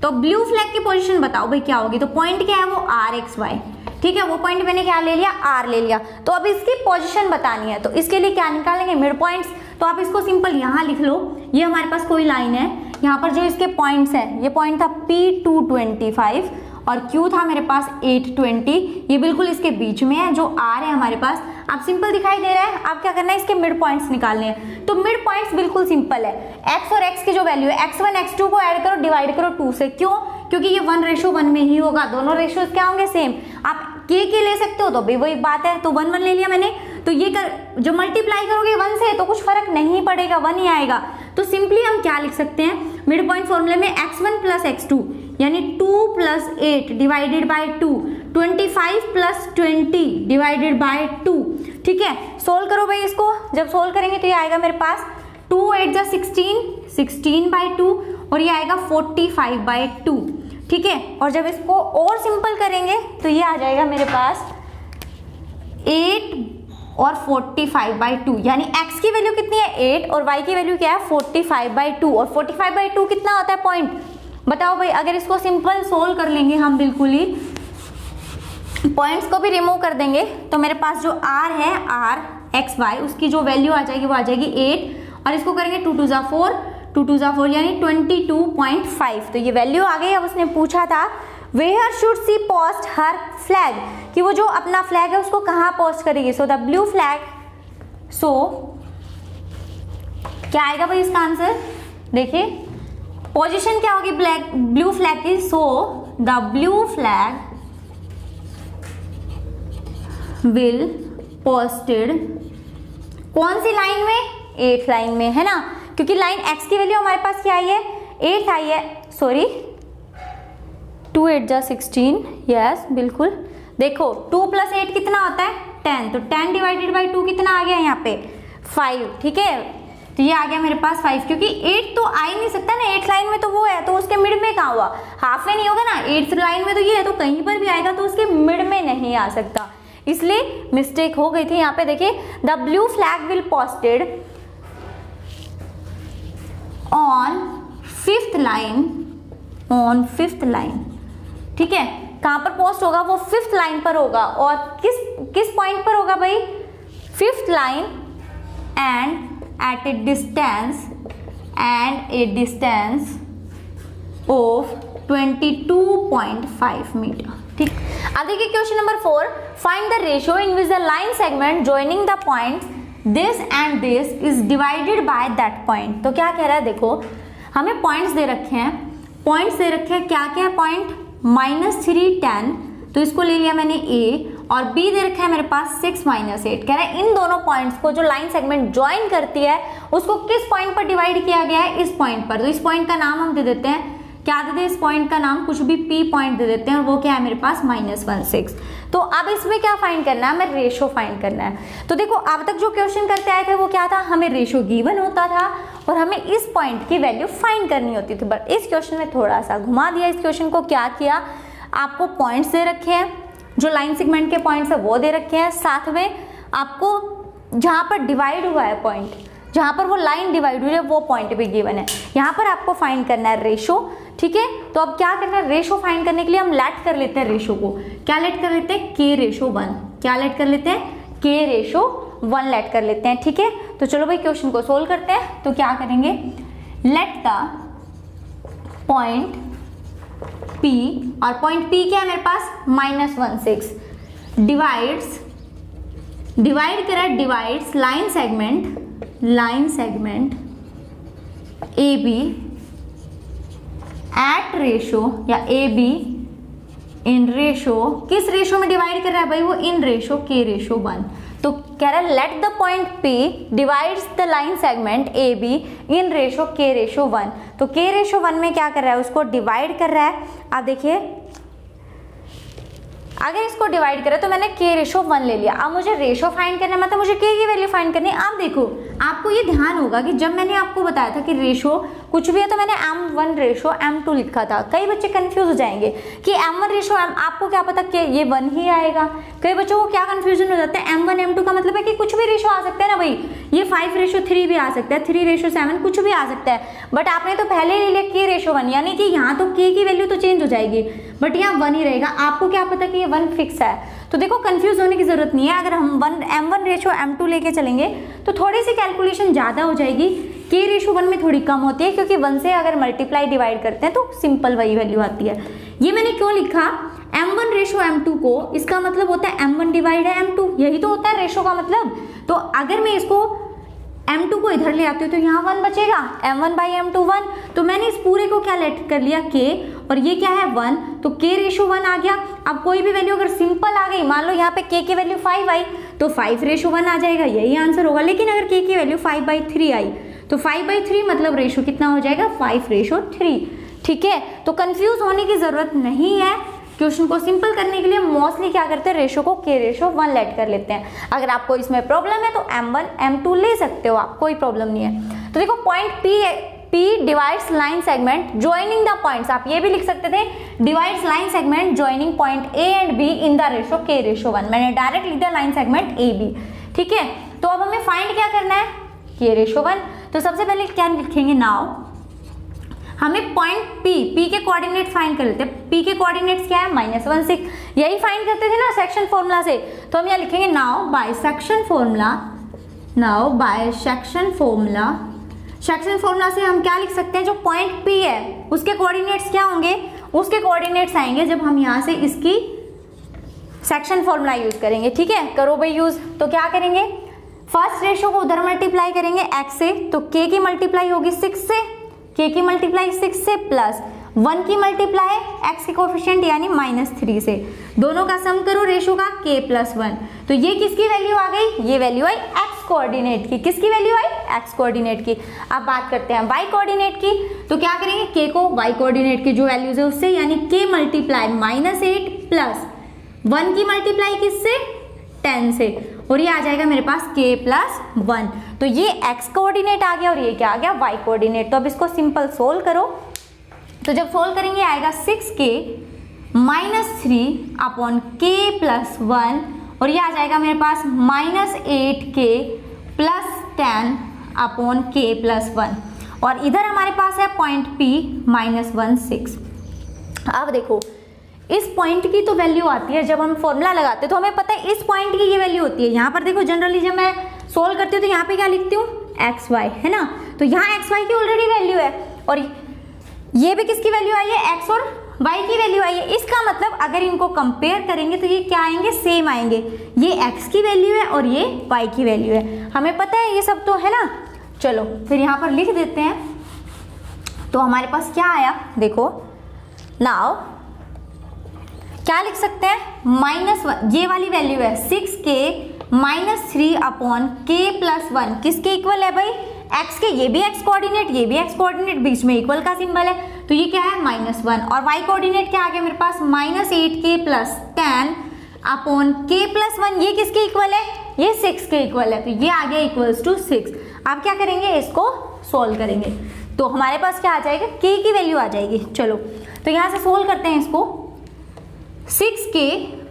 तो ब्लू फ्लैग की पोजीशन बताओ भाई क्या होगी, तो पॉइंट क्या है वो RXY, ठीक है। वो पॉइंट मैंने क्या ले लिया, R ले लिया। तो अब इसकी पोजीशन बतानी है तो इसके लिए क्या निकालेंगे, मिड पॉइंट्स। तो आप इसको सिंपल यहाँ लिख लो, ये हमारे पास कोई लाइन है, यहाँ पर जो इसके पॉइंट्स हैं, ये पॉइंट था P225 और Q था मेरे पास 820, ये बिल्कुल इसके बीच में है। जो R है हमारे पास, अब सिंपल दिखाई दे रहा है। अब क्या करना है, इसके मिड पॉइंट्स निकालने हैं। तो मिड पॉइंट्स बिल्कुल सिंपल है, x और x की जो वैल्यू है x1 x2 को ऐड करो, डिवाइड करो 2 से। क्यों? क्योंकि ये 1:1 में ही होगा, दोनों रेशियोज क्या होंगे, सेम। आप k ले सकते हो तो भी वही बात है, तो 1 1 ले लिया मैंने। तो ये जो मल्टीप्लाई करोगे 1 से तो कुछ फर्क नहीं पड़ेगा, 1 ही आएगा। तो सिंपली हम क्या लिख सकते हैं मिड पॉइंट फॉर्मूले में, x1 प्लस x2 यानी 2 plus 8 divided by 2, 25 plus 20 divided by 2। ठीक है, सोल्व करो भाई इसको। जब सोल्व करेंगे तो ये आएगा मेरे पास 2 8 जा 16, 16 बाई 2 और ये आएगा 45 बाई 2। ठीक है, और जब इसको और सिंपल करेंगे तो ये आ जाएगा मेरे पास 8 और 45 बाई 2, यानी x की वैल्यू कितनी है 8 और y की वैल्यू क्या है 45 बाई 2। और 45 बाई 2 कितना होता है पॉइंट, बताओ भाई। अगर इसको सिंपल सोल्व कर लेंगे हम, बिल्कुल ही पॉइंट्स को भी रिमूव कर देंगे, तो मेरे पास जो r है r x y उसकी जो वैल्यू आ जाएगी वो आ जाएगी 8, और इसको करेंगे 2 2 जा 4, 2 2 जा 4 यानी 22.5। तो ये वैल्यू आ गई। अब उसने पूछा था where should she post her flag, कि वो जो अपना फ्लैग है उसको कहाँ पोस्ट करेगी। सो द ब्लू फ्लैग, सो क्या आएगा भाई इसका आंसर, देखिए पोजीशन क्या होगी ब्लू फ्लैग की। So the blue flag will posted कौन सी लाइन में, 8th लाइन में, है ना, क्योंकि लाइन x की वैल्यू हमारे पास क्या आई है 8 आई है, सॉरी 2 8 जा 16, यस बिल्कुल। देखो 2 प्लस 8 कितना होता है 10, तो 10 डिवाइडेड बाई 2 कितना आ गया यहाँ पे 5। ठीक है, तो ये आ गया मेरे पास 5, क्योंकि 8 तो आ ही नहीं सकता ना, 8th लाइन में तो वो है, तो उसके मिड में कहाँ हुआ, हाफ में नहीं होगा ना। 8th लाइन में तो ये है, तो कहीं पर भी आएगा तो उसके मिड में नहीं आ सकता, इसलिए मिस्टेक हो गई थी यहाँ पे। देखिए the blue flag will posted on 5th line, on 5th line. ठीक है, कहां पर पोस्ट होगा, वो 5th लाइन पर होगा। और किस पॉइंट पर होगा भाई, 5th line end at a distance of 22.5 metre. ठीक, अब देखिए question number 4, find the ratio in which the line segment joining the points this and this is divided by that point. तो क्या कह रहा है, देखो हमें पॉइंट्स दे रखे हैं, पॉइंट्स दे रखे हैं, क्या क्या है पॉइंट, -3 10, तो इसको ले लिया मैंने a, और b दे रखा है मेरे पास 6 -8। कह रहा है इन दोनों पॉइंट्स को जो लाइन सेगमेंट ज्वाइन करती है उसको किस पॉइंट पर डिवाइड किया गया है, इस पॉइंट पर। तो इस पॉइंट का नाम हम दे देते हैं, क्या दे दें, इस पॉइंट का नाम कुछ भी p पॉइंट दे देते हैं, और वो क्या है मेरे पास -16। तो अब इसमें क्या फाइंड करना है, हमें रेशो फाइंड करना है। तो देखो अब तक जो क्वेश्चन करते आए थे वो क्या था, हमें रेशो गिवन होता था और हमें इस पॉइंट की वैल्यू फाइंड करनी होती थी। बट इस क्वेश्चन में थोड़ा सा घुमा दिया इस क्वेश्चन को। क्या किया, आपको पॉइंट्स दे रखे हैं, जो लाइन सेगमेंट के पॉइंट्स है वो दे रखे हैं, साथ में आपको जहां पर डिवाइड हुआ है पॉइंट, जहां पर वो लाइन डिवाइड हुई है वो पॉइंट भी गिवन है। यहाँ पर आपको फाइंड करना है रेशो। ठीक है, तो अब क्या करना है, रेशो फाइंड करने के लिए हम लेट कर लेते हैं रेशो को। क्या लेट कर लेते हैं, k/1। क्या लेट कर लेते हैं, k/1 लेट कर लेते हैं। ठीक है, तो चलो भाई क्वेश्चन को सोल्व करते हैं। तो क्या करेंगे, लेट द पॉइंट P, और पॉइंट P क्या है मेरे पास -16, डिवाइड करा, divides line segment AB at ratio, या AB इन रेशो, किस रेशो में डिवाइड कर रहा है भाई, वो इन रेशो k/1। तो कह रहा है late the point P divides the line segment AB in ratio k/1। तो k/1 में क्या कर रहा है, उसको डिवाइड कर रहा है। आप देखिए अगर इसको डिवाइड करें तो मैंने k/1 ले लिया। अब मुझे रेशो फाइंड करना है, मतलब मुझे k की वैल्यू फाइंड करनी है। आप देखो आपको ये ध्यान होगा कि जब मैंने आपको बताया था कि रेशो कुछ भी है तो मैंने m1/m2 लिखा था। कई बच्चे कंफ्यूज हो जाएंगे कि m1/m, आपको क्या पता कि ये 1 ही आएगा। कई बच्चों को क्या कंफ्यूजन हो जाता है, m1 m2 का मतलब है कि कुछ भी रेशो आ सकता है ना भाई, ये 5/3 भी आ सकता है, 3/7 कुछ भी आ सकता है। बट आपने तो पहले ले लिया k/1, यानी कि यहाँ तो k की वैल्यू तो चेंज हो जाएगी बट यहाँ 1 ही रहेगा। आपको क्या पता कि ये 1 फिक्स है। तो देखो कंफ्यूज होने की जरूरत नहीं है। अगर हम m1/m2 लेके चलेंगे तो थोड़ी सी कैलकुलेशन ज़्यादा हो जाएगी k रेशो 1 में थोड़ी कम होती है, क्योंकि 1 से अगर मल्टीप्लाई डिवाइड करते हैं तो सिंपल वही वैल्यू आती है। ये मैंने क्यों लिखा m1 रेशो m2 को, इसका मतलब होता है m1 डिवाइड है m2, यही तो होता है रेशो का मतलब। तो अगर मैं इसको m2 को इधर ले आती हूँ तो यहाँ 1 बचेगा, m1 बाई m2 1, तो मैंने इस पूरे को क्या लेट कर लिया k, और ये क्या है 1, तो k रेशो 1 आ गया। अब कोई भी वैल्यू अगर सिंपल आ गई, मान लो यहाँ पे k की वैल्यू 5 आई तो 5 रेशो 1 आ जाएगा, यही आंसर होगा। लेकिन अगर k की वैल्यू 5/3 आई तो 5/3 मतलब रेशो कितना हो जाएगा 5:3। ठीक है, तो कंफ्यूज होने की जरूरत नहीं है। क्वेश्चन को सिंपल करने के लिए मोस्टली क्या करते हैं, रेशो को k रेशो 1 लेट कर लेते हैं। अगर आपको इसमें प्रॉब्लम है तो m1 m2 ले सकते हो आप, कोई प्रॉब्लम नहीं है। तो देखो point P divides line segment joining the points, आप ये भी लिख सकते थे divides line segment joining point A and B in the ratio k ratio 1, मैंने डायरेक्ट लिख दिया लाइन सेगमेंट AB। ठीक है, तो अब हमें फाइंड क्या करना है, k रेशो 1। तो सबसे पहले क्या लिखेंगे, नाउ हमें पॉइंट P के कोऑर्डिनेट्स फाइंड कर लेते हैं। P के कोऑर्डिनेट्स क्या है, -1 6, यही फाइंड करते थे ना सेक्शन फॉर्मूला से। तो हम यहाँ लिखेंगे नाउ बाय सेक्शन फॉर्मूला से हम क्या लिख सकते हैं, जो पॉइंट P है उसके कोऑर्डिनेट्स क्या होंगे, उसके कोऑर्डिनेट्स आएंगे जब हम यहाँ से इसकी सेक्शन फॉर्मूला यूज करेंगे। ठीक है, करो भाई यूज। तो क्या करेंगे, फर्स्ट रेशो को उधर मल्टीप्लाई करेंगे x से, तो k की मल्टीप्लाई होगी 6 से, k की मल्टीप्लाई 6 से प्लस 1 की मल्टीप्लाई x के कोफिशिएंट यानी -3 से, दोनों का सम करो रेशो का k + 1। तो ये किसकी वैल्यू आ गई, ये वैल्यू आई x कोऑर्डिनेट की। किसकी वैल्यू आई, x कोऑर्डिनेट की। अब बात करते हैं y कोऑर्डिनेट की। तो क्या करेंगे, k को y कोऑर्डिनेट की जो वैल्यूज है उससे, यानी k मल्टीप्लाई -8 प्लस 1 की मल्टीप्लाई किससे, 10 से, और ये आ जाएगा मेरे पास k + 1। तो ये x कोऑर्डिनेट आ गया और ये क्या आ गया, y कोऑर्डिनेट। तो अब इसको सिंपल सोल्व करो। तो जब सोल्व करेंगे आएगा 6k - 3 अपॉन k + 1, और ये आ जाएगा मेरे पास -8k + 10 अपॉन k + 1, और इधर हमारे पास है पॉइंट P -1 6। अब देखो इस पॉइंट की तो वैल्यू आती है जब हम फॉर्मूला लगाते हैं, तो हमें पता है इस पॉइंट की ये वैल्यू होती है। यहाँ पर देखो जनरली जब मैं सोल्व करती हूँ तो यहाँ पे क्या लिखती हूँ, एक्स वाई, है ना। तो यहाँ एक्स वाई की ऑलरेडी वैल्यू है, और ये भी किसकी वैल्यू आई है, एक्स और वाई की वैल्यू आई है। इसका मतलब अगर इनको कंपेयर करेंगे तो ये क्या आएंगे, सेम आएंगे। ये एक्स की वैल्यू है और ये वाई की वैल्यू है, हमें पता है ये सब तो, है ना। चलो फिर यहाँ पर लिख देते हैं। तो हमारे पास क्या आया, देखो नाउ क्या लिख सकते हैं, -1, ये वाली वैल्यू है 6k - 3 अपॉन k + 1, किसके इक्वल है भाई, x के। ये भी x कोऑर्डिनेट, ये भी x कोऑर्डिनेट, बीच में इक्वल का सिंबल है, तो ये क्या है -1। और y कोऑर्डिनेट क्या आ गया मेरे पास, -8k + 10 अपॉन k + 1, ये किसके इक्वल है, ये 6 के इक्वल है, तो ये आ गया = 6। अब क्या करेंगे, इसको सोल्व करेंगे। तो हमारे पास क्या आ जाएगा, k की वैल्यू आ जाएगी। चलो तो यहाँ से सोल्व करते हैं इसको। 6k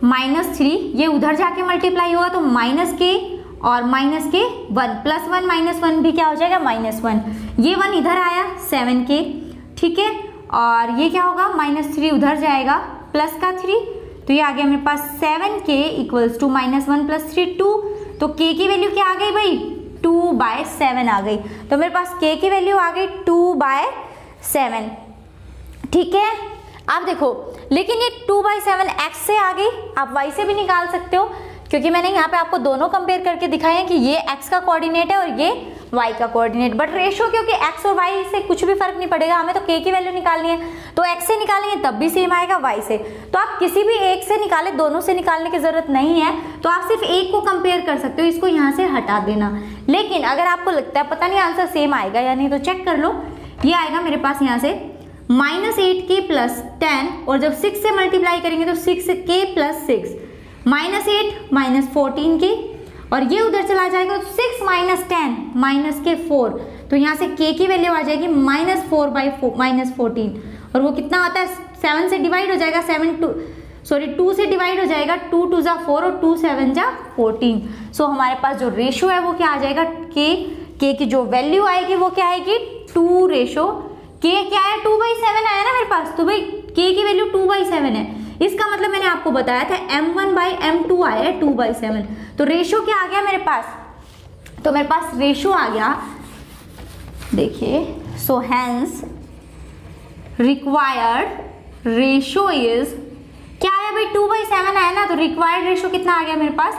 - 3, ये उधर जाके मल्टीप्लाई होगा तो -k और -k 1 + 1 -1 भी क्या हो जाएगा, -1। ये 1 इधर आया 7k, ठीक है, और ये क्या होगा, -3 उधर जाएगा प्लस का 3, तो ये आ गया मेरे पास 7k = -1 + 3 2। तो k की वैल्यू क्या आ गई भाई, 2/7 आ गई। तो मेरे पास k की वैल्यू आ गई 2/7, ठीक है। अब देखो लेकिन ये 2/7 x से आ गई, आप y से भी निकाल सकते हो, क्योंकि मैंने यहाँ पे आपको दोनों कंपेयर करके दिखाए हैं कि ये x का कोऑर्डिनेट है और ये y का कोऑर्डिनेट। बट रेशो क्योंकि x और y से कुछ भी फर्क नहीं पड़ेगा, हमें तो k की वैल्यू निकालनी है, तो x से निकालेंगे तब भी सेम आएगा y से। तो आप किसी भी एक से निकाले, दोनों से निकालने की जरूरत नहीं है, तो आप सिर्फ एक को कंपेयर कर सकते हो, इसको यहाँ से हटा देना। लेकिन अगर आपको लगता है पता नहीं आंसर सेम आएगा या नहीं, तो चेक कर लो। ये आएगा मेरे पास यहाँ से -8k + 10, और जब 6 से मल्टीप्लाई करेंगे तो 6k + 6 -8 -14k, और ये उधर चला जाएगा तो 6 - 10 -k 4, तो यहाँ से k की वैल्यू आ जाएगी -4/14, और वो कितना आता है, 7 से डिवाइड हो जाएगा, 2 से डिवाइड हो जाएगा, 2 2 = 4 और 2 7 = 14। सो हमारे पास जो रेशो है वो क्या आ जाएगा, k की जो वैल्यू आएगी वो क्या आएगी, 2 रेशो k क्या है, 2/7 आया ना मेरे पास, तो भाई k की वैल्यू 2/7 है। इसका मतलब मैंने आपको बताया था m1/m2 आया है 2/7, तो रेशो क्या आ गया मेरे पास, तो मेरे पास रेशो आ गया देखिए, so hence required ratio is, क्या है भाई 2/7 आया ना, तो रिक्वायर्ड रेशो कितना आ गया मेरे पास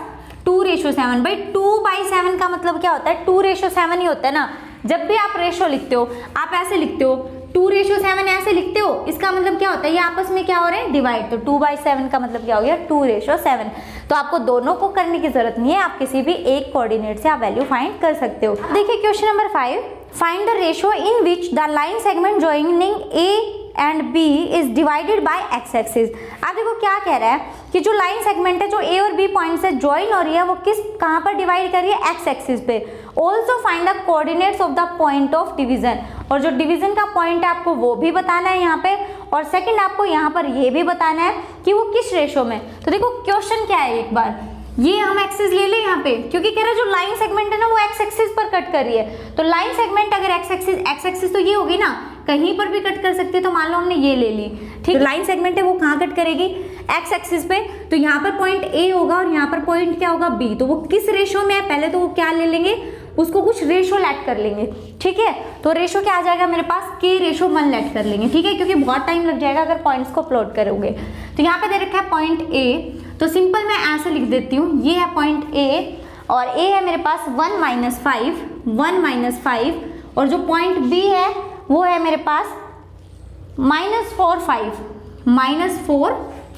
2:7। भाई 2/7 का मतलब क्या होता है 2:7 ही होता है ना। जब भी आप रेशो लिखते हो आप ऐसे लिखते हो 2:7 ऐसे लिखते हो, इसका मतलब क्या होता है ये आपस में क्या हो रहे हैं डिवाइड। तो 2/7 का मतलब क्या हो गया 2:7। तो आपको दोनों को करने की जरूरत नहीं है, आप किसी भी एक कोऑर्डिनेट से आप वैल्यू फाइंड कर सकते हो। देखिए question number 5, find the ratio in which the line segment joining A and B is divided by X axis. आप देखो क्या कह रहा है कि जो लाइन सेगमेंट है जो ए और बी पॉइंट से ज्वाइन हो रही है वो किस कहां पर डिवाइड कर रही है एक्स एक्सिस पे। Also find the coordinates of the point of division, और जो डिवीजन का पॉइंट है आपको वो भी बताना है यहाँ पे, और सेकंड आपको यहाँ पर ये भी बताना है कि वो किस रेशो में। तो देखो क्वेश्चन क्या है, एक बार ये हम एक्सिस ले लें यहाँ पे, क्योंकि कह रहा है जो लाइन सेगमेंट है ना वो एक्स एक्सिस पर कट कर रही है। तो लाइन सेगमेंट अगर एक्स एक्सिस तो ये होगी ना, कहीं पर भी कट कर सकती है। तो मान लो हमने ये ले ली, ठीक, लाइन सेगमेंट है वो कहाँ कट करेगी एक्स एक्सिस पे। तो यहाँ पर पॉइंट ए होगा और यहाँ पर पॉइंट क्या होगा बी। तो वो किस रेशो में है पहले तो वो क्या ले लेंगे, उसको कुछ रेशो लेट कर लेंगे, ठीक है। तो रेशो क्या आ जाएगा मेरे पास K/1 लेट कर लेंगे, ठीक है, क्योंकि बहुत टाइम लग जाएगा अगर पॉइंट्स को प्लॉट करोगे। तो यहाँ पे दे रखा है पॉइंट ए, तो सिंपल मैं ऐसे लिख देती हूँ, ये है पॉइंट ए और ए है मेरे पास 1 - 5, और जो पॉइंट बी है वो है मेरे पास -4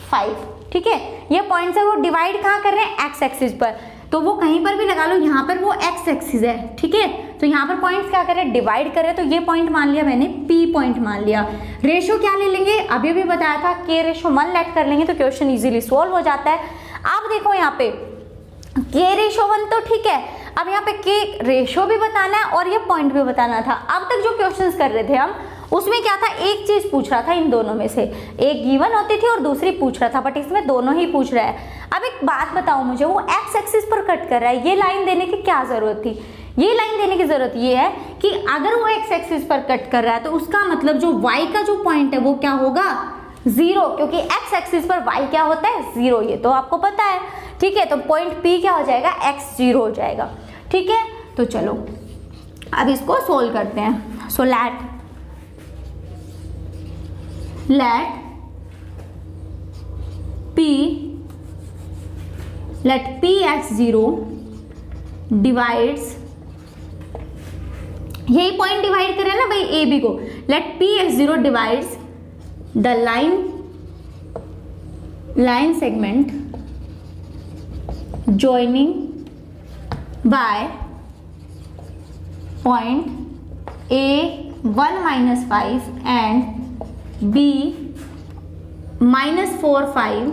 5, ठीक है। ये पॉइंट है वो डिवाइड कहाँ कर रहे हैं एक्स एक्सिस पर, तो वो कहीं पर भी लगा लो, यहाँ पर वो एक्स एक्सिस है, ठीक है। तो यहाँ पर पॉइंट्स क्या कर रहे हैं डिवाइड कर रहे हैं, तो ये पॉइंट मान लिया मैंने P पॉइंट मान लिया। रेशो क्या ले लेंगे, अभी भी बताया था K/1 लेट कर लेंगे तो क्वेश्चन इजीली सॉल्व हो जाता है। अब देखो यहाँ पे K/1 तो ठीक है, अब यहाँ पे K रेशो भी बताना है और ये पॉइंट भी बताना था। अब तक जो क्वेश्चंस कर रहे थे हम उसमें क्या था, एक चीज पूछ रहा था इन दोनों में से, एक गिवन होती थी और दूसरी पूछ रहा था, बट इसमें दोनों ही पूछ रहा है। अब एक बात बताओ मुझे, वो एक्स एक्सिस पर कट कर रहा है, ये लाइन देने की क्या जरूरत थी। ये लाइन देने की जरूरत ये है कि अगर वो एक्स एक्सिस पर कट कर रहा है तो उसका मतलब जो वाई का जो पॉइंट है वो क्या होगा 0, क्योंकि एक्स एक्सिस पर वाई क्या होता है 0, ये तो आपको पता है, ठीक है। तो पॉइंट P क्या हो जाएगा x0 हो जाएगा, ठीक है। तो चलो अब इसको सोल्व करते हैं। सो लेट Px0 डिवाइड्स, यही पॉइंट डिवाइड करे ना भाई ए बी को, let Px0 divides the line segment joining by point A 1 - 5 and B -4 5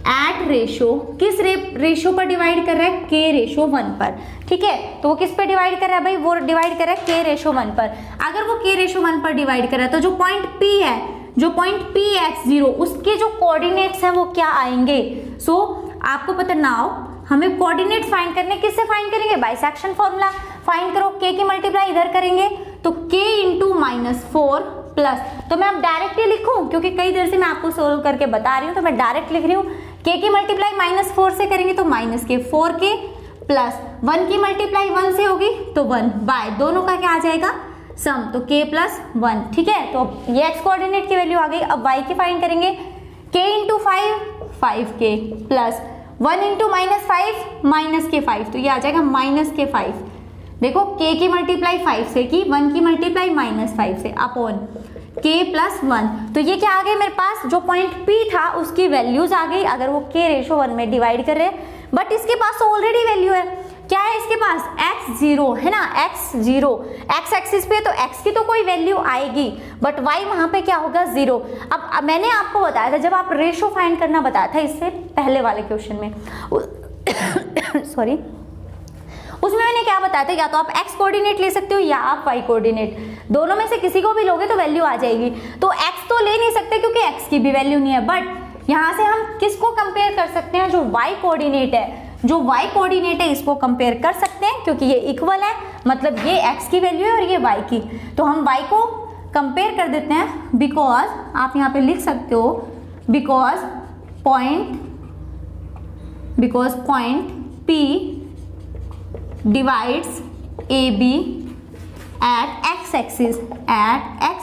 eight ratio, किस रेशो पर डिवाइड कर रहा है K/1 पर, ठीक है। तो वो किस पे डिवाइड कर रहा है भाई, वो डिवाइड कर रहा है K/1 पर। अगर वो K/1 पर डिवाइड कर रहा है तो जो पॉइंट P है, जो पॉइंट Px0 उसके जो कोऑर्डिनेट्स हैं वो क्या आएंगे। सो आपको पता ना हो, हमें कोऑर्डिनेट फाइंड करने, किससे फाइंड करेंगे बाइसेक्शन फॉर्मूला फाइंड करो, K की मल्टीप्लाई इधर करेंगे तो K × -4 प्लस, तो मैं अब डायरेक्टली लिखूं क्योंकि कई देर से मैं आपको सोल्व करके बता रही हूं तो मैं डायरेक्ट लिख रही हूं। K की मल्टीप्लाई -4 से करेंगे तो -K 4K प्लस 1 की मल्टीप्लाई 1 से होगी तो 1 बाय दोनों का क्या आ जाएगा सम, तो K + 1, ठीक है। तो ये x कोऑर्डिनेट की वैल्यू आ गई। अब y की फाइंड करेंगे, K × 5 5K प्लस 1 × -5 -K 5, तो ये आ जाएगा -K 5। देखो K की मल्टीप्लाई 5 से की, 1 की मल्टीप्लाई -5 से अपॉन K + 1, तो ये क्या आ गई मेरे पास, जो पॉइंट P था उसकी वैल्यूज आ गई अगर वो K/1 में डिवाइड कर रहे हैं। बट इसके पास ऑलरेडी वैल्यू है, क्या है इसके पास x0 है ना, x0 x एक्सिस पे तो x की तो कोई वैल्यू आएगी बट y वहां पे क्या होगा 0। अब मैंने आपको बताया था जब आप रेशो फाइंड करना बताया था इससे पहले वाले क्वेश्चन में सॉरी, उसमें मैंने क्या बताया था, या तो आप x कोऑर्डिनेट ले सकते हो या आप y कोऑर्डिनेट, दोनों में से किसी को भी लोगे तो वैल्यू आ जाएगी। तो x तो ले नहीं सकते क्योंकि x की भी वैल्यू नहीं है, बट यहाँ से हम किसको कंपेयर कर सकते हैं, जो y कोऑर्डिनेट है, जो y कोऑर्डिनेट है इसको कंपेयर कर सकते हैं क्योंकि ये इक्वल है, मतलब ये x की वैल्यू है और ये y की, तो हम y को कंपेयर कर देते हैं। बिकॉज आप यहाँ पे लिख सकते हो because point P divides AB at x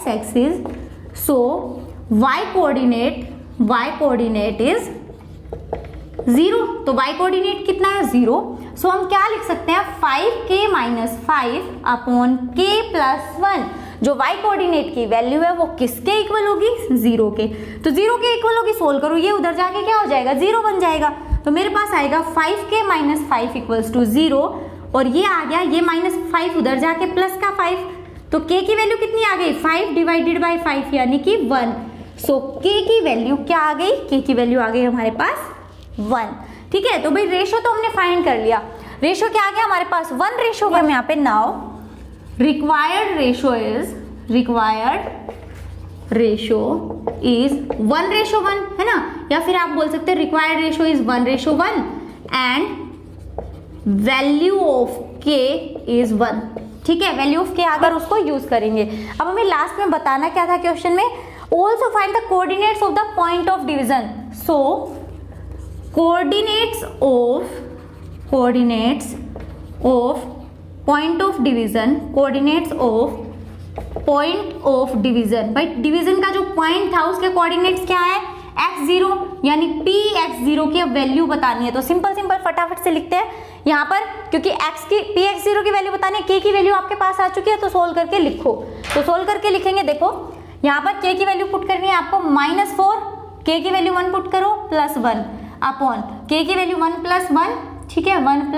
axis so y coordinate is 0। तो y कोऑर्डिनेट कितना है 0। सो हम क्या लिख सकते हैं 5k - 5 अपॉन k + 1। जो y कोऑर्डिनेट की वैल्यू है वो किसके इक्वल होगी 0 के। तो 0 के इक्वल होगी, सोल्व करो, ये उधर जाके क्या हो जाएगा 0 बन जाएगा। तो मेरे पास आएगा 5k - 5 = 0 और ये आ गया, ये -5 उधर जाके प्लस का 5। तो k की वैल्यू कितनी आ गई 5 / 5 यानी कि 1। सो k की वैल्यू क्या आ गई, k की वैल्यू आ गई हमारे पास 1। ठीक है, तो भाई रेशो तो हमने फाइंड कर लिया। रेशो क्या आ गया हमारे पास 1 रेशो का। यहाँ पे नाउ रिक्वायर्ड रेशो इज 1:1 है ना, या फिर आप बोल सकते हैं required ratio is 1:1 and value of k is 1। ठीक है, वैल्यू ऑफ k अगर उसको यूज करेंगे। अब हमें लास्ट में बताना क्या था क्वेश्चन में, also find the coordinates of the point of division. So coordinates of point of division भाई डिवीजन का जो पॉइंट था उसके कोऑर्डिनेट्स क्या है x0 यानी px0 की वैल्यू बतानी है। तो सिंपल फटाफट से लिखते हैं यहाँ पर, क्योंकि px0 की वैल्यू बतानी है। k की वैल्यू आपके पास आ चुकी है तो सोल्व करके लिखो। तो सोल्व करके लिखेंगे, देखो यहाँ पर k की वैल्यू पुट करनी है आपको -4, k की वैल्यू 1 पुट करो +1 अपॉन k की वैल्यू 1 + 1। ठीक है, 1 +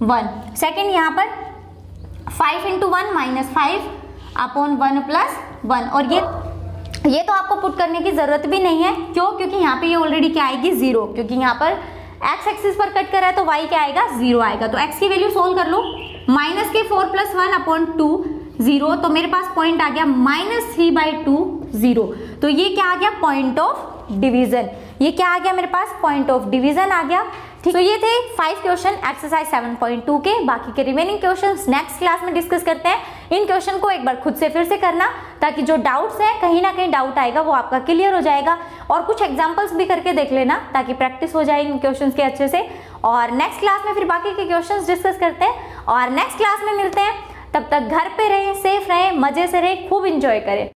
1। सेकेंड यहाँ पर 5 × 1 -5 अपॉन 1 + 1। और ये तो आपको पुट करने की जरूरत भी नहीं है। क्यों? क्योंकि यहाँ पे ये ऑलरेडी क्या आएगी 0, क्योंकि यहाँ पर x एक्सिस पर कट कर रहा है तो y क्या आएगा 0 आएगा। तो x की वैल्यू सोल्व कर लो, -4 + 1 अपॉन 2 0। तो मेरे पास पॉइंट आ गया -3/2 0। तो ये क्या आ गया पॉइंट ऑफ डिवीजन। ये क्या आ गया मेरे पास पॉइंट ऑफ डिवीजन आ गया। ठीक, तो ये थे 5 क्वेश्चन एक्सरसाइज 7.2 के। बाकी के रिमेनिंग क्वेश्चंस नेक्स्ट क्लास में डिस्कस करते हैं। इन क्वेश्चन को एक बार खुद से फिर से करना, ताकि जो डाउट्स हैं कहीं ना कहीं डाउट आएगा वो आपका क्लियर हो जाएगा। और कुछ एग्जांपल्स भी करके देख लेना ताकि प्रैक्टिस हो जाए इन क्वेश्चंस के अच्छे से। और नेक्स्ट क्लास में फिर बाकी के क्वेश्चंस डिस्कस करते हैं और नेक्स्ट क्लास में मिलते हैं। तब तक घर पे रहें, सेफ रहें, मजे से रहें, खूब इंजॉय करें।